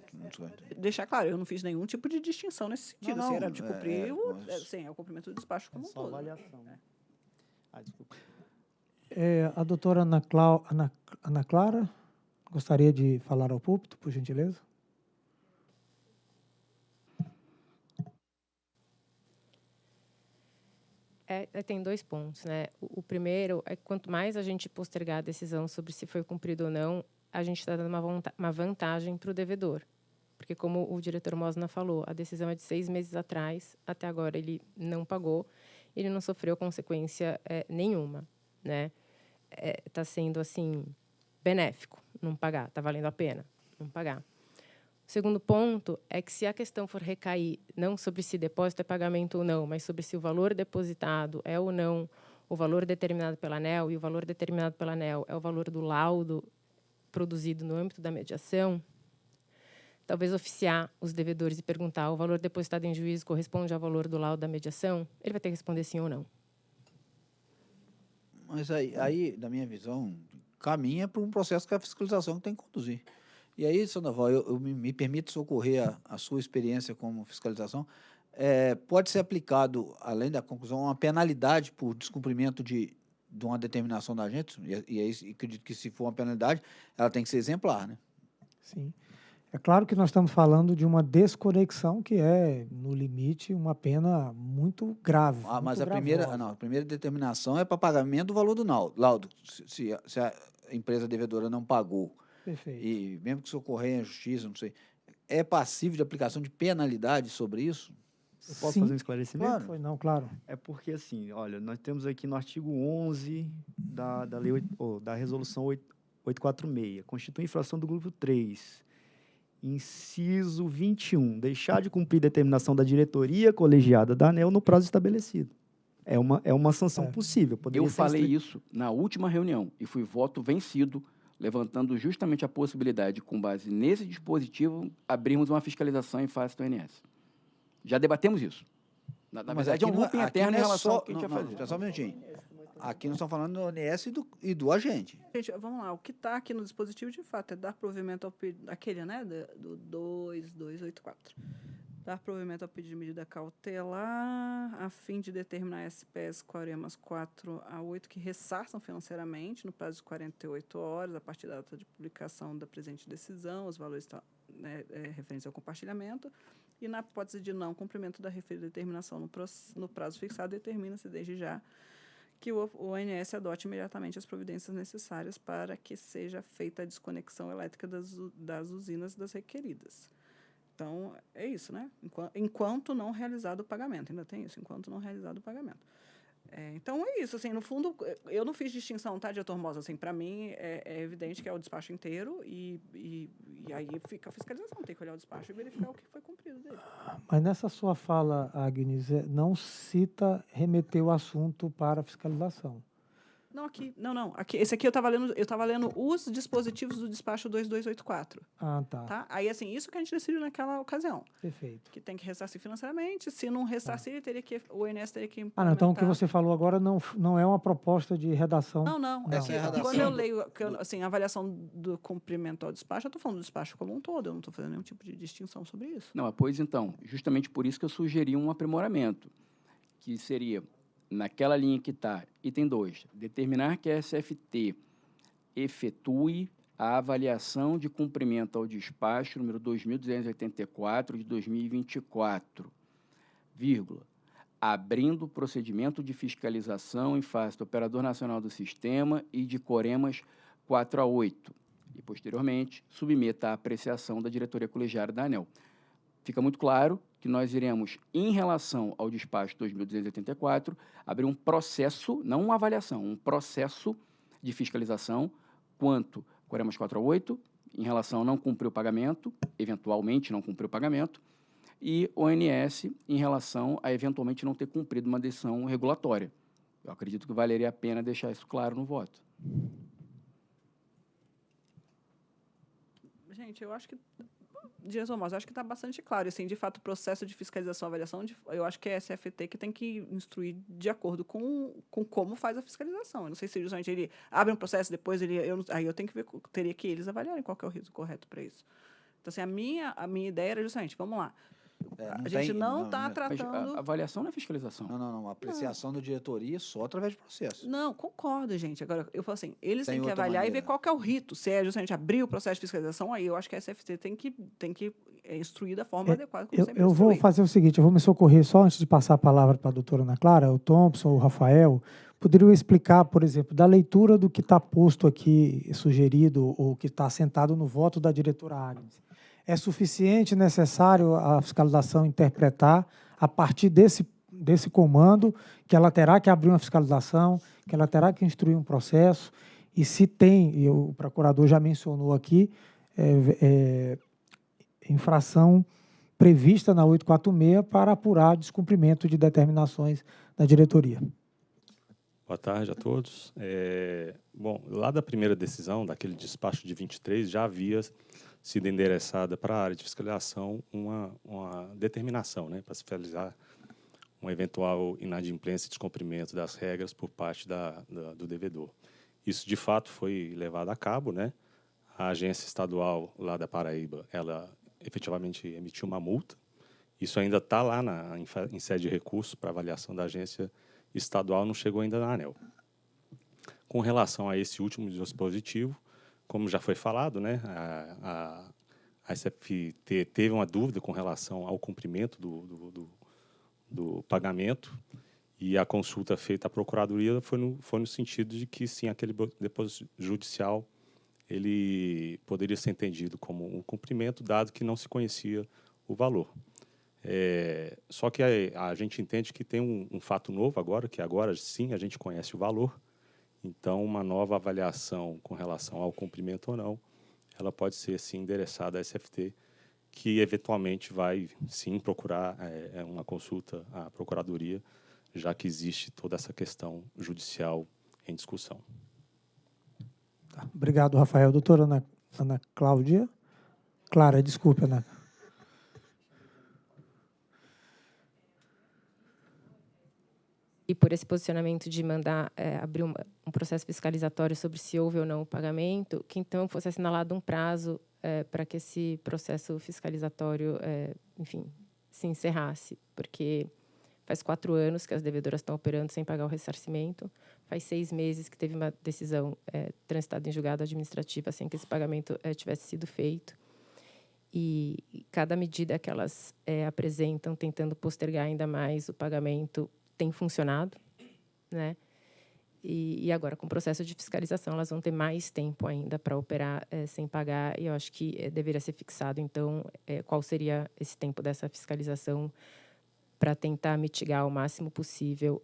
Deixar claro, eu não fiz nenhum tipo de distinção nesse sentido. Não, assim, era de cumprir mas... o cumprimento do despacho como um só todo. avaliação. Desculpa. A doutora Ana Clara gostaria de falar ao púlpito, por gentileza. Tem 2 pontos, né? O primeiro é que quanto mais a gente postergar a decisão sobre se foi cumprido ou não, a gente está dando uma vantagem para o devedor. Porque, como o diretor Mosna falou, a decisão é de 6 meses atrás, até agora ele não pagou, ele não sofreu consequência nenhuma, né? Está sendo, assim, benéfico não pagar, está valendo a pena não pagar. O segundo ponto é que, se a questão for recair não sobre se depósito é pagamento ou não, mas sobre se o valor depositado é ou não o valor determinado pela ANEEL, e o valor determinado pela ANEEL é o valor do laudo produzido no âmbito da mediação, talvez oficiar os devedores e perguntar: o valor depositado em juízo corresponde ao valor do laudo da mediação? Ele vai ter que responder sim ou não. Mas aí, na minha visão, caminha para um processo que a fiscalização tem que conduzir. E aí, Sandoval, eu me permito socorrer a sua experiência como fiscalização. Pode ser aplicado, além da conclusão, uma penalidade por descumprimento de uma determinação da agente, e aí acredito que, se for uma penalidade, ela tem que ser exemplar, né? Sim. É claro que nós estamos falando de uma desconexão que é, no limite, uma pena muito grave. Mas muito a primeira determinação é para pagamento do valor do laudo. Se a empresa devedora não pagou, Perfeito. e mesmo que socorrer à justiça, não sei, é passível de aplicação de penalidade sobre isso? Eu posso Sim. fazer um esclarecimento? Claro. Foi não, claro. É porque, assim, olha, nós temos aqui no artigo 11 da Resolução 846, constitui infração do grupo 3, inciso 21, deixar de cumprir determinação da diretoria colegiada da ANEEL no prazo estabelecido. É uma sanção possível. Eu falei isso na última reunião e fui voto vencido, levantando justamente a possibilidade, com base nesse dispositivo, abrirmos uma fiscalização em face do ONS. Já debatemos isso. Na Mas verdade, é um aqui não- looping aqui eterno não em é relação só- ao que a gente não, vai fazer. Só um minutinho. Aqui nós estamos falando do ONS e do agente. Gente, vamos lá. O que está aqui no dispositivo, de fato, é dar provimento ao pedido, aquele, né, do 2284. Dar provimento ao pedido de medida cautelar, a fim de determinar SPS Coremas 4 a 8 que ressarçam financeiramente, no prazo de 48 horas, a partir da data de publicação da presente decisão, os valores referentes ao compartilhamento, e na hipótese de não cumprimento da referida determinação no prazo fixado, determina-se desde já que o ONS adote imediatamente as providências necessárias para que seja feita a desconexão elétrica das usinas das requeridas. Então, é isso, né? Enquanto não realizado o pagamento. Ainda tem isso, enquanto não realizado o pagamento. Então, é isso. Assim, no fundo, eu não fiz distinção, tá, diretor Mosa? Assim, para mim, é evidente que é o despacho inteiro e aí fica a fiscalização. Tem que olhar o despacho e verificar o que foi cumprido dele. Mas nessa sua fala, Agnes, não cita remeter o assunto para a fiscalização. Não, aqui. Não. Esse aqui eu estava lendo os dispositivos do despacho 2284. Ah, tá. Tá? Aí, assim, isso que a gente decidiu naquela ocasião. Perfeito. Que tem que ressarcir financeiramente. Se não ressarcir, o ONS teria que implementar. Ah, não, então o que você falou agora não é uma proposta de redação. Não. Essa é a redação. Quando eu leio assim, a avaliação do cumprimento ao despacho, eu estou falando do despacho como um todo. Eu não estou fazendo nenhum tipo de distinção sobre isso. Não, pois então, justamente por isso que eu sugeri um aprimoramento, que seria, naquela linha que está, item 2, determinar que a SFT efetue a avaliação de cumprimento ao despacho número 2.284 de 2024, abrindo procedimento de fiscalização em face do Operador Nacional do Sistema e de Coremas 4 a 8, e, posteriormente, submeta à apreciação da diretoria colegiada da ANEEL. Fica muito claro que nós iremos, em relação ao despacho 2.284, abrir um processo, não uma avaliação, um processo de fiscalização quanto Coremas 4 a 8, em relação a não cumprir o pagamento, eventualmente não cumprir o pagamento, e ONS em relação a eventualmente não ter cumprido uma decisão regulatória. Eu acredito que valeria a pena deixar isso claro no voto. Gente, eu acho que... Diretor Mosa, acho que está bastante claro. Assim, de fato, o processo de fiscalização e avaliação, eu acho que é a SFT que tem que instruir de acordo com como faz a fiscalização. Eu não sei se justamente ele abre um processo, depois aí eu tenho que ver, teria que eles avaliarem qual que é o risco correto para isso. Então, assim, a minha ideia era justamente, vamos lá, a gente não está Mas tratando... a avaliação não é fiscalização. Não. A apreciação da diretoria só através de processo. Não, concordo, gente. Agora, eu falo assim, eles Tem têm que outra avaliar maneira. e ver qual que é o rito. Se é justamente abrir o processo de fiscalização, aí eu acho que a SFT tem que instruir da forma adequada. Como sempre Eu vou instrui. fazer o seguinte, eu vou me socorrer só antes de passar a palavra para a doutora Ana Clara, o Thompson, o Rafael, poderiam explicar, por exemplo, da leitura do que está posto aqui, sugerido, ou que está assentado no voto da diretora Agnes. É suficiente, necessário a fiscalização interpretar a partir desse comando que ela terá que abrir uma fiscalização, que ela terá que instruir um processo, e se tem, e o procurador já mencionou aqui, infração prevista na 846 para apurar descumprimento de determinações da diretoria. Boa tarde a todos. Bom, lá da primeira decisão, daquele despacho de 23, já havia sido endereçada para a área de fiscalização uma determinação, né, para fiscalizar uma eventual inadimplência e descumprimento das regras por parte do devedor. Isso, de fato, foi levado a cabo, né? A agência estadual lá da Paraíba, ela efetivamente emitiu uma multa. Isso ainda está lá em sede de recurso para avaliação da agência estadual, não chegou ainda na ANEEL. Com relação a esse último dispositivo, como já foi falado, né, a SFT teve uma dúvida com relação ao cumprimento do pagamento, e a consulta feita à Procuradoria foi no sentido de que, sim, aquele depósito judicial ele poderia ser entendido como um cumprimento, dado que não se conhecia o valor. Só que a gente entende que tem um fato novo agora, que agora sim a gente conhece o valor, então uma nova avaliação com relação ao cumprimento ou não, ela pode ser sim endereçada à SFT, que eventualmente vai sim procurar uma consulta à Procuradoria, já que existe toda essa questão judicial em discussão. Tá. Obrigado, Rafael. Doutora Ana Cláudia. Clara, desculpe, Ana. E por esse posicionamento de mandar abrir um processo fiscalizatório sobre se houve ou não o pagamento, que então fosse assinalado um prazo para que esse processo fiscalizatório, enfim, se encerrasse, porque faz 4 anos que as devedoras estão operando sem pagar o ressarcimento, faz 6 meses que teve uma decisão transitada em julgado administrativo sem que esse pagamento tivesse sido feito. E cada medida que elas apresentam, tentando postergar ainda mais o pagamento, tem funcionado, né? E agora, com o processo de fiscalização, elas vão ter mais tempo ainda para operar sem pagar, e eu acho que deveria ser fixado, então, qual seria esse tempo dessa fiscalização para tentar mitigar ao máximo possível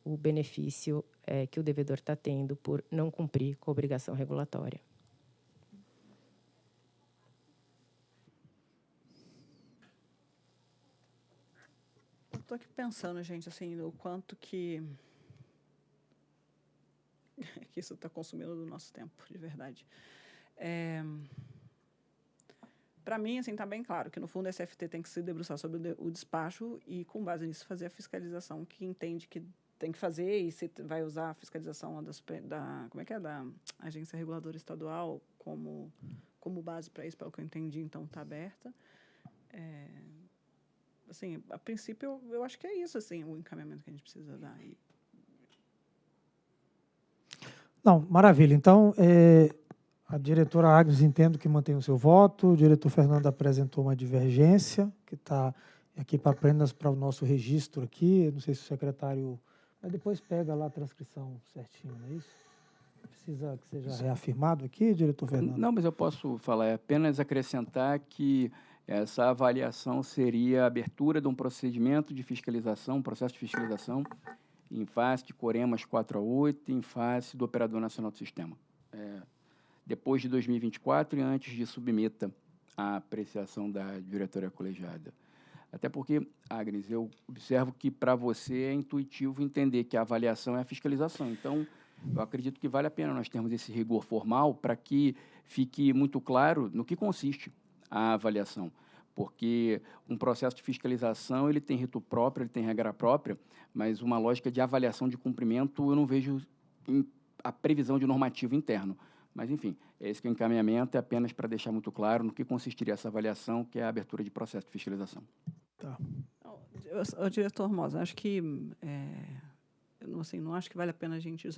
o benefício que o devedor está tendo por não cumprir com a obrigação regulatória. Estou aqui pensando, gente, assim, o quanto que isso está consumindo do nosso tempo, de verdade. Para mim, assim, está bem claro que, no fundo, a SFT tem que se debruçar sobre o despacho e, com base nisso, fazer a fiscalização que entende que tem que fazer, e se vai usar a fiscalização da Agência Reguladora Estadual como base para isso, pelo que eu entendi, então está aberta. Assim, a princípio, eu acho que é isso, assim, o encaminhamento que a gente precisa dar. Não, maravilha. Então, a diretora Agnes entendo que mantém o seu voto, o diretor Fernando apresentou uma divergência, que está aqui apenas para o nosso registro aqui, não sei se o secretário... Mas depois pega lá a transcrição certinho, não é isso? Precisa que seja reafirmado aqui, diretor Fernando? Não, mas eu posso falar, apenas acrescentar que essa avaliação seria a abertura de um procedimento de fiscalização, um processo de fiscalização, em face de Coremas 4 a 8, em face do Operador Nacional do Sistema. Depois de 2024 e antes de submeta a apreciação da diretoria colegiada. Até porque, Agnes, eu observo que para você é intuitivo entender que a avaliação é a fiscalização. Então, eu acredito que vale a pena nós termos esse rigor formal para que fique muito claro no que consiste a avaliação, porque um processo de fiscalização ele tem rito próprio, ele tem regra própria, mas uma lógica de avaliação de cumprimento eu não vejo a previsão de normativo interno. Mas, enfim, esse que é o encaminhamento, é apenas para deixar muito claro no que consistiria essa avaliação, que é a abertura de processo de fiscalização. Tá. O diretor Mosa, acho que não acho que vale a pena a gente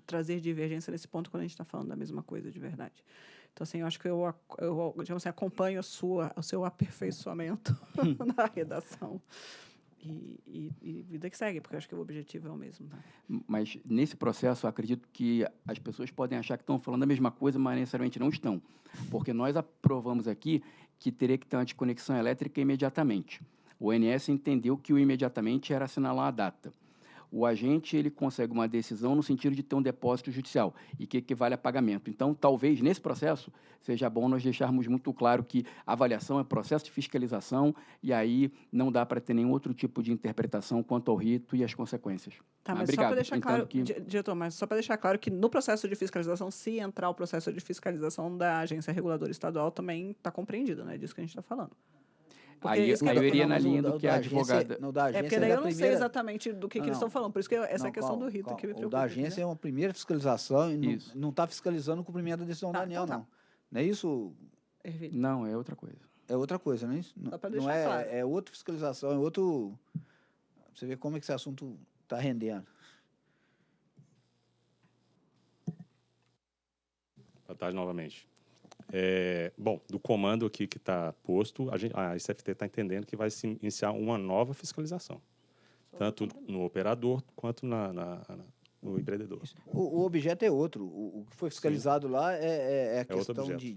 trazer divergência nesse ponto quando a gente está falando da mesma coisa de verdade. Então, assim, eu acho que eu digamos assim, acompanho o seu aperfeiçoamento na redação. E vida que segue, porque eu acho que o objetivo é o mesmo. Tá? Mas, nesse processo, eu acredito que as pessoas podem achar que estão falando a mesma coisa, mas necessariamente não estão. Porque nós aprovamos aqui que teria que ter uma desconexão elétrica imediatamente. O ONS entendeu que o imediatamente era assinalar a data. O agente ele consegue uma decisão no sentido de ter um depósito judicial e que equivale a pagamento. Então, talvez, nesse processo, seja bom nós deixarmos muito claro que a avaliação é processo de fiscalização e aí não dá para ter nenhum outro tipo de interpretação quanto ao rito e as consequências. Tá, mas obrigado. Só para deixar claro, diretor, mas só para deixar claro que no processo de fiscalização, se entrar o processo de fiscalização da Agência Reguladora Estadual, também está compreendido, né? É disso que a gente está falando. Aí eu iria na linha do que a advogada... Porque daí eu não sei exatamente do que eles estão falando. Por isso que essa é a questão do rito que me preocupa. O da agência é uma primeira fiscalização e não está fiscalizando o cumprimento da decisão da ANEEL, não. Não é isso? Não, é outra coisa. É outra coisa, não é isso? Não é, claro. É outra fiscalização, é outro... Você vê como é que esse assunto está rendendo. Boa tarde novamente. Bom, do comando aqui que está posto, a SFT está entendendo que vai se iniciar uma nova fiscalização, tanto no operador quanto o empreendedor. O objeto é outro. O que foi fiscalizado lá é a outro questão objeto.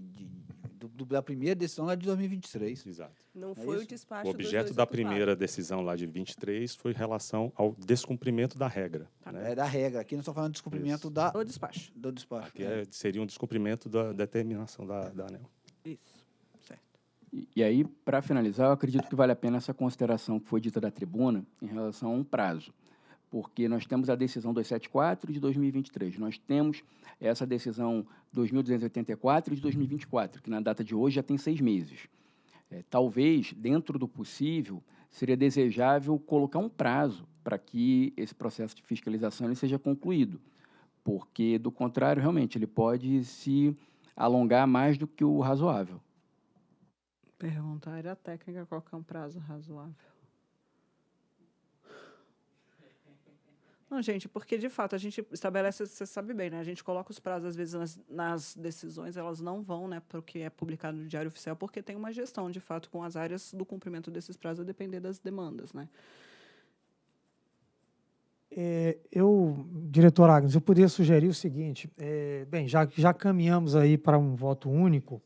da primeira decisão lá de 2023. Exato. Não É foi o isso? despacho O do objeto da primeira decisão lá de 23 foi em relação ao descumprimento da regra. Né? É da regra. Aqui nós estamos falando de descumprimento O despacho. do despacho. Aqui seria um descumprimento da determinação da ANEEL. Isso. Certo. E aí, para finalizar, eu acredito que vale a pena essa consideração que foi dita da tribuna em relação a um prazo. Porque nós temos a decisão 274 de 2023, nós temos essa decisão 2284 de 2024, que na data de hoje já tem 6 meses. Talvez, dentro do possível, seria desejável colocar um prazo para que esse processo de fiscalização ele seja concluído, porque, do contrário, realmente, ele pode se alongar mais do que o razoável. Pergunta a área técnica qual que é um prazo razoável. Não, gente, porque, de fato, a gente estabelece, você sabe bem, né? A gente coloca os prazos, às vezes, nas decisões, elas não vão, né, para o que é publicado no Diário Oficial, porque tem uma gestão, de fato, com as áreas do cumprimento desses prazos a depender das demandas, né? Diretor Agnes, eu poderia sugerir o seguinte, bem, já caminhamos aí para um voto único,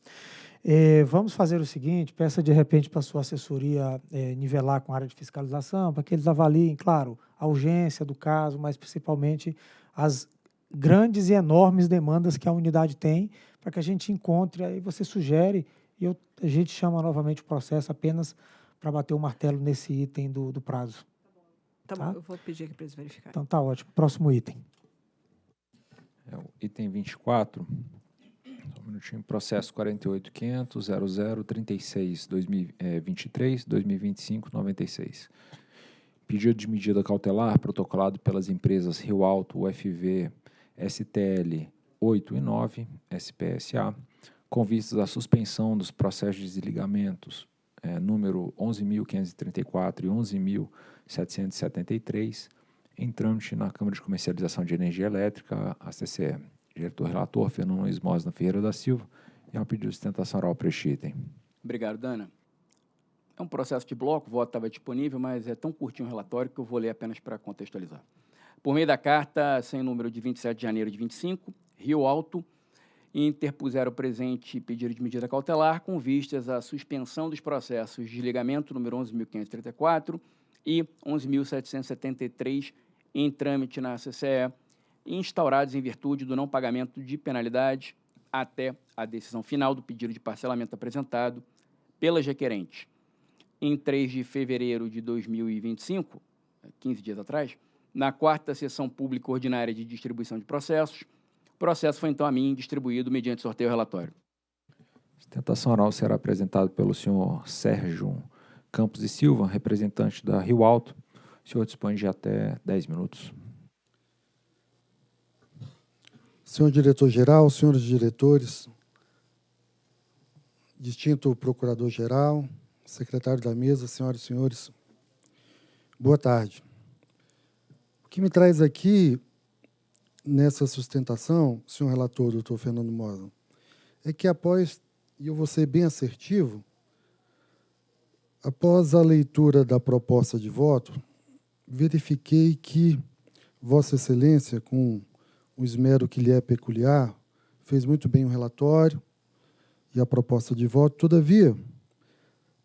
vamos fazer o seguinte, peça de repente para a sua assessoria nivelar com a área de fiscalização, para que eles avaliem, claro, a urgência do caso, mas principalmente as grandes e enormes demandas que a unidade tem, para que a gente encontre, aí você sugere, e a gente chama novamente o processo apenas para bater o martelo nesse item do prazo. Tá bom, eu vou pedir aqui para eles verificarem. Então tá ótimo. Próximo item. O item 24, só um minutinho, processo 48.500.0036.2023, 2025.96. Pedido de medida cautelar protocolado pelas empresas Rio Alto, UFV, STL 8 e 9, SPSA, com vistas à suspensão dos processos de desligamentos número 11.534 e 11.773, em trâmite na Câmara de Comercialização de Energia Elétrica, a CCE. Diretor-relator, Fernando Luiz Mosna Ferreira da Silva, e é um pedido de sustentação oral para este item. Obrigado, Dana. É um processo de bloco, o voto estava disponível, mas é tão curtinho o relatório que eu vou ler apenas para contextualizar. Por meio da carta, sem número de 27 de janeiro de 25, Rio Alto interpuseram o presente pedido de medida cautelar com vistas à suspensão dos processos de desligamento número 11.534 e 11.773 em trâmite na CCE, instaurados em virtude do não pagamento de penalidade até a decisão final do pedido de parcelamento apresentado pelas requerentes. Em 3 de fevereiro de 2025, 15 dias atrás, na 4ª sessão pública ordinária de distribuição de processos, o processo foi, então, a mim distribuído mediante sorteio relatório. Sustentação oral será apresentada pelo senhor Sérgio Campos e Silva, representante da Rio Alto. O senhor dispõe de até 10 minutos. Senhor diretor-geral, senhores diretores, distinto procurador-geral, secretário da mesa, senhoras e senhores, boa tarde. O que me traz aqui, nessa sustentação, senhor relator, doutor Fernando Mosna, é que após, e eu vou ser bem assertivo, após a leitura da proposta de voto, verifiquei que Vossa Excelência, com o esmero que lhe é peculiar, fez muito bem o relatório e a proposta de voto. Todavia,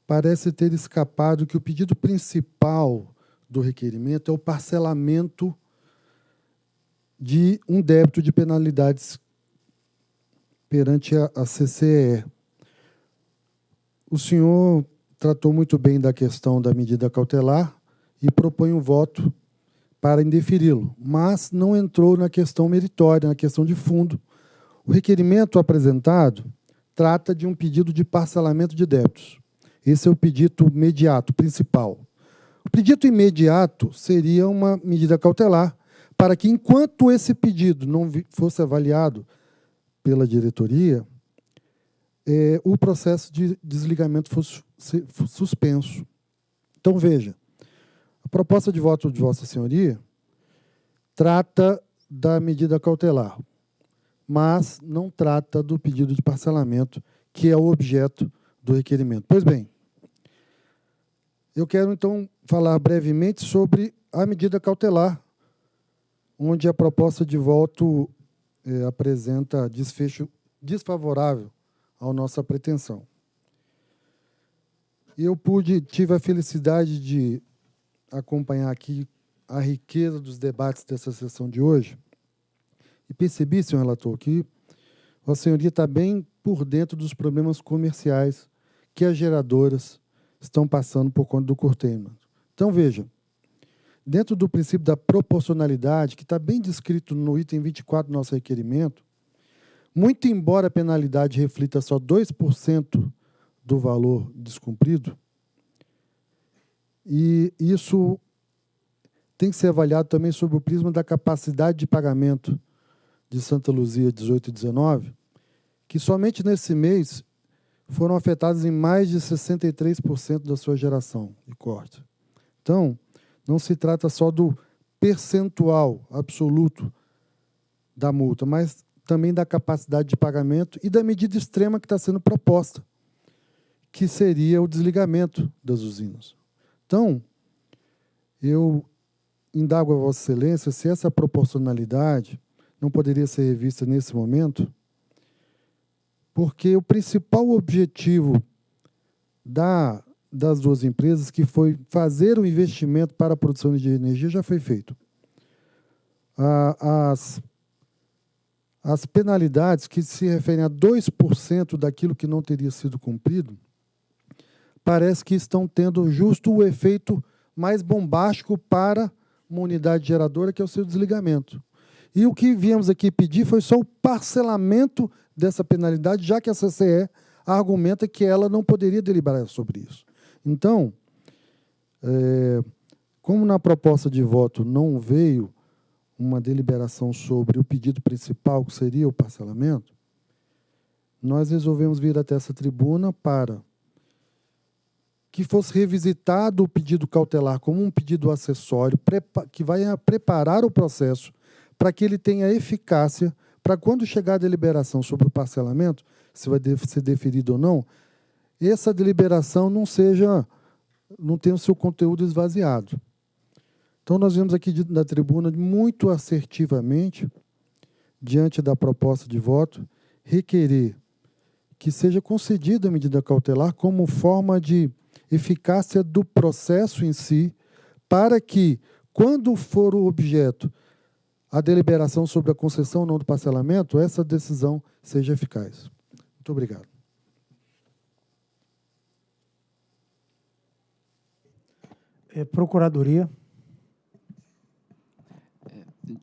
parece ter escapado que o pedido principal do requerimento é o parcelamento de um débito de penalidades perante a CCE. O senhor tratou muito bem da questão da medida cautelar e propõe um voto para indeferi-lo, mas não entrou na questão meritória, na questão de fundo. O requerimento apresentado trata de um pedido de parcelamento de débitos. Esse é o pedido imediato, principal. O pedido imediato seria uma medida cautelar para que, enquanto esse pedido não fosse avaliado pela diretoria, o processo de desligamento fosse suspenso. Então, veja, a proposta de voto de Vossa Senhoria trata da medida cautelar, mas não trata do pedido de parcelamento, que é o objeto do requerimento. Pois bem, eu quero, então, falar brevemente sobre a medida cautelar onde a proposta de voto apresenta desfecho desfavorável à nossa pretensão. Eu tive a felicidade de acompanhar aqui a riqueza dos debates dessa sessão de hoje e percebi, senhor relator, que Vossa Senhoria está bem por dentro dos problemas comerciais que as geradoras estão passando por conta do curtailment. Então, veja, dentro do princípio da proporcionalidade, que está bem descrito no item 24 do nosso requerimento, muito embora a penalidade reflita só 2% do valor descumprido, e isso tem que ser avaliado também sob o prisma da capacidade de pagamento de Santa Luzia 18 e 19, que somente nesse mês foram afetados em mais de 63% da sua geração de corte. Então, não se trata só do percentual absoluto da multa, mas também da capacidade de pagamento e da medida extrema que está sendo proposta, que seria o desligamento das usinas. Então, eu indago a Vossa Excelência se essa proporcionalidade não poderia ser revista nesse momento, porque o principal objetivo das duas empresas, que foi fazer o investimento para a produção de energia, já foi feito. As penalidades que se referem a 2% daquilo que não teria sido cumprido, parece que estão tendo justo o efeito mais bombástico para uma unidade geradora, que é o seu desligamento. E o que viemos aqui pedir foi só o parcelamento dessa penalidade, já que a CCE argumenta que ela não poderia deliberar sobre isso. Então, como na proposta de voto não veio uma deliberação sobre o pedido principal, que seria o parcelamento, nós resolvemos vir até essa tribuna para que fosse revisitado o pedido cautelar como um pedido acessório, que vai preparar o processo para que ele tenha eficácia, para quando chegar a deliberação sobre o parcelamento, se vai ser deferido ou não, essa deliberação não tenha o seu conteúdo esvaziado. Então, nós vimos aqui na tribuna, muito assertivamente, diante da proposta de voto, requerer que seja concedida a medida cautelar como forma de eficácia do processo em si, para que, quando for o objeto a deliberação sobre a concessão ou não do parcelamento, essa decisão seja eficaz. Muito obrigado. Procuradoria.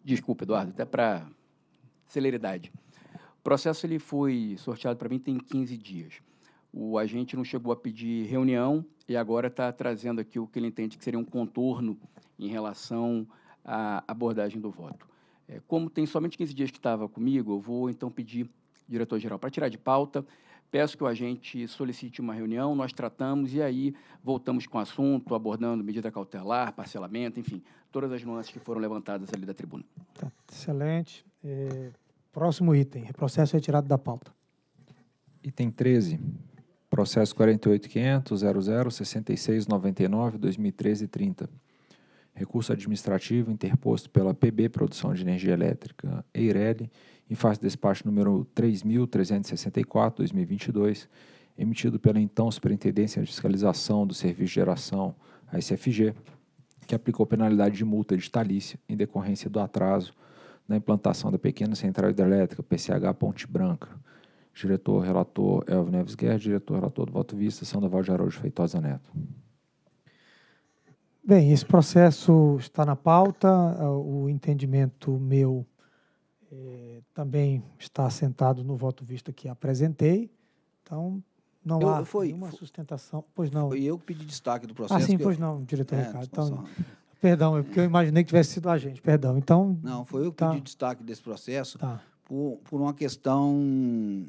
Desculpa, Eduardo, até para celeridade. O processo ele foi sorteado para mim tem 15 dias. O agente não chegou a pedir reunião e agora está trazendo aqui o que ele entende que seria um contorno em relação à abordagem do voto. Como tem somente 15 dias que estava comigo, eu vou, então, pedir, diretor-geral, para tirar de pauta. Peço que o agente solicite uma reunião, nós tratamos e aí voltamos com o assunto, abordando medida cautelar, parcelamento, enfim, todas as nuances que foram levantadas ali da tribuna. Tá, excelente. Próximo item, processo retirado da pauta. Item 13, processo 48.500.00.6699, 2013 30. Recurso administrativo interposto pela PB Produção de Energia Elétrica, EIRELI, em face do despacho número 3.364, 2022, emitido pela então Superintendência de Fiscalização do Serviço de Geração, a SFG, que aplicou penalidade de multa editalícia em decorrência do atraso na implantação da pequena central hidrelétrica PCH Ponte Branca. Diretor-relator Elvio Neves Guerra, diretor-relator do voto vista, Sandoval de Araújo Feitosa Neto. Bem, esse processo está na pauta, o entendimento meu também está assentado no voto visto que apresentei, então não há nenhuma sustentação. Pois não. Foi eu que pedi destaque do processo. Sim, pois não, diretor Ricardo. Então, perdão, é porque eu imaginei que tivesse sido a gente, perdão. Então, não, foi eu que pedi destaque desse processo por uma questão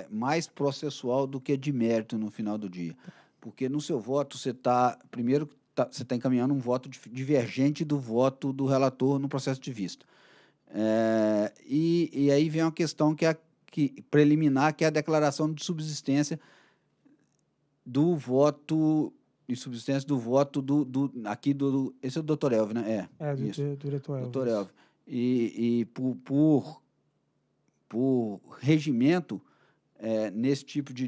mais processual do que de mérito no final do dia. Porque no seu voto você está, primeiro, você está encaminhando um voto divergente do voto do relator no processo de vista. E aí vem uma questão preliminar, que é a declaração de subsistência do voto, esse é o doutor Elvio, né? Do diretor Elvio. Doutor Elvio. e por regimento, nesse tipo de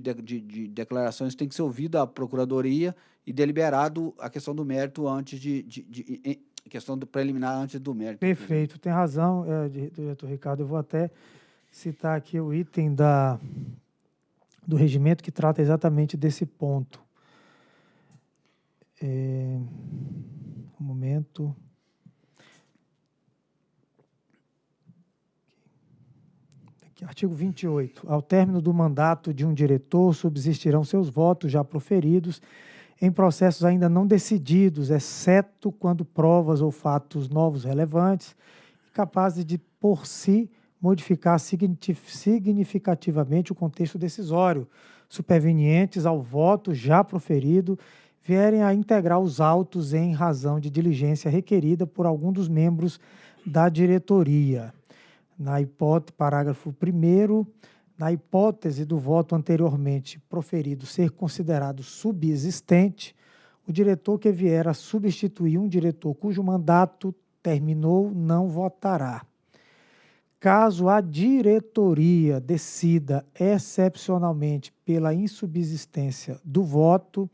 declarações tem que ser ouvida a Procuradoria e deliberado a questão do mérito antes questão do preliminar antes do mérito. Perfeito, tem razão, diretor Ricardo. Eu vou até citar aqui o item do regimento que trata exatamente desse ponto. Um momento. Aqui, artigo 28. Ao término do mandato de um diretor, subsistirão seus votos já proferidos em processos ainda não decididos, exceto quando provas ou fatos novos relevantes, capazes de, por si, modificar significativamente o contexto decisório, supervenientes ao voto já proferido, vierem a integrar os autos em razão de diligência requerida por algum dos membros da diretoria. Na hipótese, parágrafo 1º, na hipótese do voto anteriormente proferido ser considerado subsistente, o diretor que vier a substituir um diretor cujo mandato terminou não votará. Caso a diretoria decida excepcionalmente pela insubsistência do voto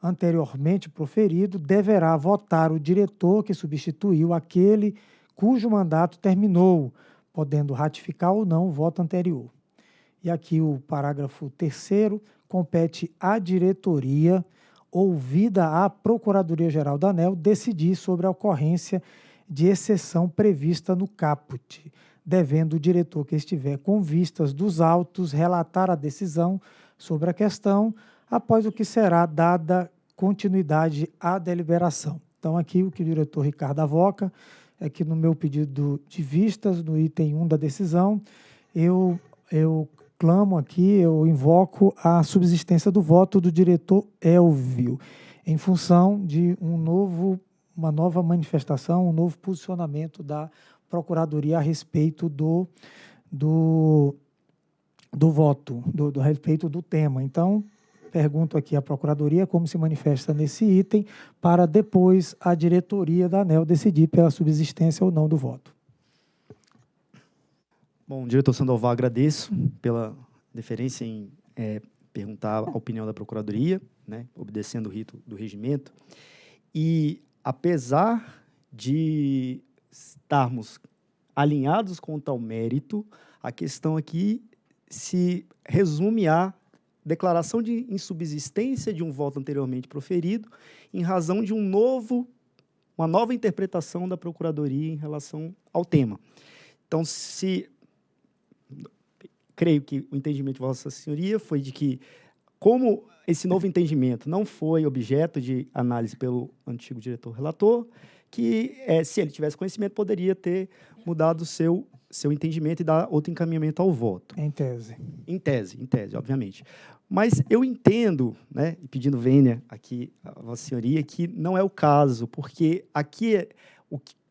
anteriormente proferido, deverá votar o diretor que substituiu aquele cujo mandato terminou, podendo ratificar ou não o voto anterior. E aqui o parágrafo 3º, compete à diretoria, ouvida a Procuradoria-Geral da ANEEL, decidir sobre a ocorrência de exceção prevista no caput, devendo o diretor que estiver com vistas dos autos relatar a decisão sobre a questão, após o que será dada continuidade à deliberação. Então, aqui o que o diretor Ricardo avoca é que no meu pedido de vistas, no item 1 da decisão, eu clamo aqui, eu invoco a subsistência do voto do diretor Elvio, em função de uma nova manifestação, um novo posicionamento da Procuradoria a respeito do voto, a respeito do tema. Então, pergunto aqui à Procuradoria como se manifesta nesse item, para depois a diretoria da ANEEL decidir pela subsistência ou não do voto. Bom, diretor Sandoval, agradeço pela deferência em perguntar a opinião da Procuradoria, né, obedecendo o rito do regimento. E, apesar de estarmos alinhados quanto ao mérito, a questão aqui se resume à declaração de insubsistência de um voto anteriormente proferido em razão de uma nova interpretação da Procuradoria em relação ao tema. Então, creio que o entendimento de Vossa Senhoria foi de que, como esse novo entendimento não foi objeto de análise pelo antigo diretor-relator, que, se ele tivesse conhecimento, poderia ter mudado o seu entendimento e dar outro encaminhamento ao voto. Em tese. Em tese, obviamente. Mas eu entendo, né, e pedindo vênia aqui a Vossa Senhoria, que não é o caso, porque aqui,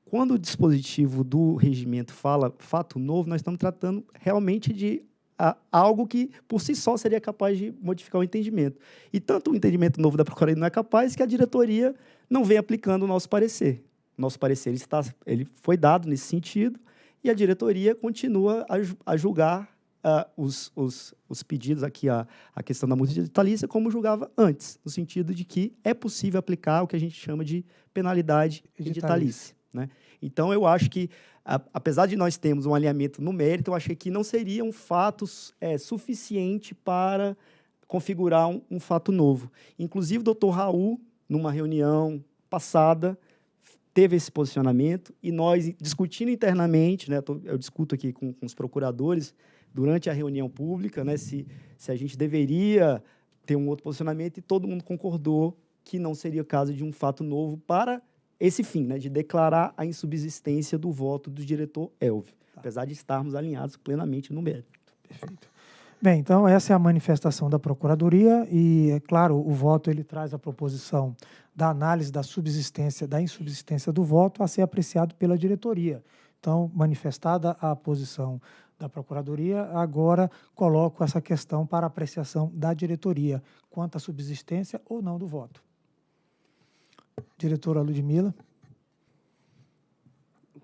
quando o dispositivo do regimento fala fato novo, nós estamos tratando realmente de algo que, por si só, seria capaz de modificar o entendimento. E tanto o entendimento novo da Procuradoria não é capaz que a diretoria não vem aplicando o nosso parecer. Nosso parecer ele foi dado nesse sentido e a diretoria continua a julgar os pedidos aqui, a questão da multa editalícia, como julgava antes, no sentido de que é possível aplicar o que a gente chama de penalidade editalícia. Né? Então, eu acho que, apesar de nós termos um alinhamento no mérito, eu achei que não seria um fato suficiente para configurar um fato novo. Inclusive, o doutor Raul, numa reunião passada, teve esse posicionamento e nós, discutindo internamente, né, eu discuto aqui com os procuradores, durante a reunião pública, né, se a gente deveria ter um outro posicionamento, e todo mundo concordou que não seria o caso de um fato novo para esse fim, né, de declarar a insubsistência do voto do diretor Elvio, apesar de estarmos alinhados plenamente no mérito. Perfeito. Bem, então essa é a manifestação da Procuradoria e, é claro, o voto ele traz a proposição da análise da insubsistência do voto a ser apreciado pela diretoria. Então, manifestada a posição da Procuradoria, agora coloco essa questão para apreciação da diretoria quanto à subsistência ou não do voto. Diretora Ludmila.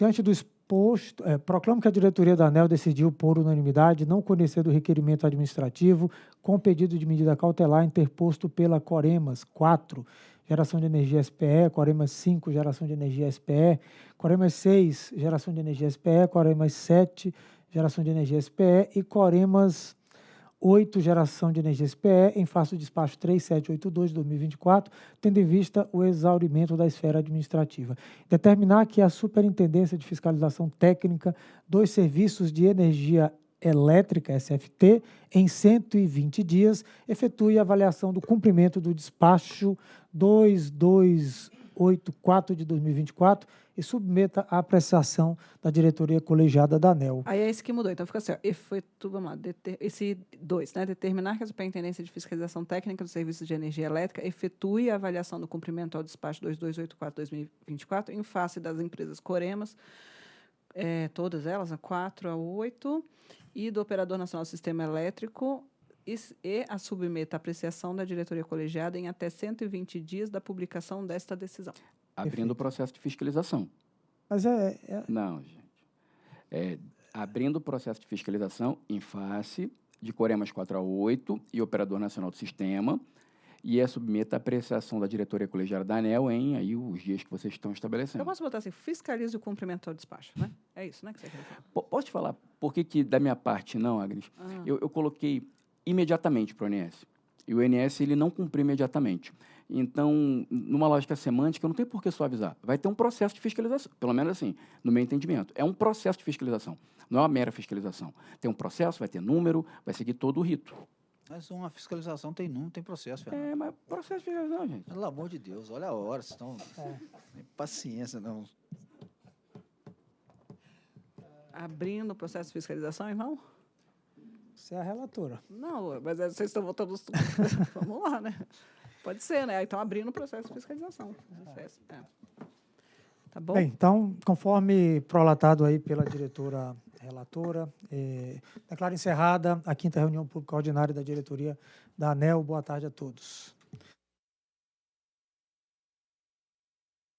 Diante do exposto, proclamo que a diretoria da ANEEL decidiu, por unanimidade, não conhecer do requerimento administrativo com pedido de medida cautelar interposto pela Coremas 4, geração de energia SPE, Coremas 5, geração de energia SPE, Coremas 6, geração de energia SPE, Coremas 7, geração de energia SPE e Coremas 8, geração de energia SPE, em face do despacho 3782 de 2024, tendo em vista o exaurimento da esfera administrativa. Determinar que a Superintendência de Fiscalização Técnica dos Serviços de Energia Elétrica, SFT, em 120 dias, efetue a avaliação do cumprimento do despacho 2284 de 2024 e submeta à apreciação da diretoria colegiada da ANEEL. Aí é esse que mudou. Então fica assim, ó, vamos lá, esse 2, né? Determinar que a Superintendência de Fiscalização Técnica dos Serviços de Energia Elétrica efetue a avaliação do cumprimento ao despacho 2284/2024 em face das empresas Coremas, todas elas, a 4 a 8, e do Operador Nacional do Sistema Elétrico, e a submeta à apreciação da diretoria colegiada em até 120 dias da publicação desta decisão. Abrindo o processo de fiscalização. Mas Não, gente. Abrindo o processo de fiscalização em face de Coremas 4 a 8 e Operador Nacional do Sistema, e submeta à apreciação da diretoria colegiada da ANEEL em aí, os dias que vocês estão estabelecendo. Eu posso botar assim, fiscalize o cumprimento ao despacho, né? É isso, né? Que você quer falar. Posso te falar por que da minha parte não, Agnes? Eu coloquei imediatamente para o ONS. E o ONS ele não cumpriu imediatamente. Então, numa lógica semântica, não tem por que suavizar. Vai ter um processo de fiscalização, pelo menos assim, no meu entendimento. É um processo de fiscalização, não é uma mera fiscalização. Tem um processo, vai ter número, vai seguir todo o rito. Mas uma fiscalização tem número, tem processo, Fernando. Mas processo de fiscalização, gente. Pelo amor de Deus, olha a hora, vocês estão... Tem paciência, não. Abrindo o processo de fiscalização, irmão? você é a relatora. Não, mas vocês estão votando... Vamos lá, né? Pode ser, né? Então, abrindo o processo de fiscalização. Tá bom? Bem, então, conforme prolatado aí pela diretora relatora, declaro encerrada a 5ª reunião pública ordinária da diretoria da ANEEL. Boa tarde a todos.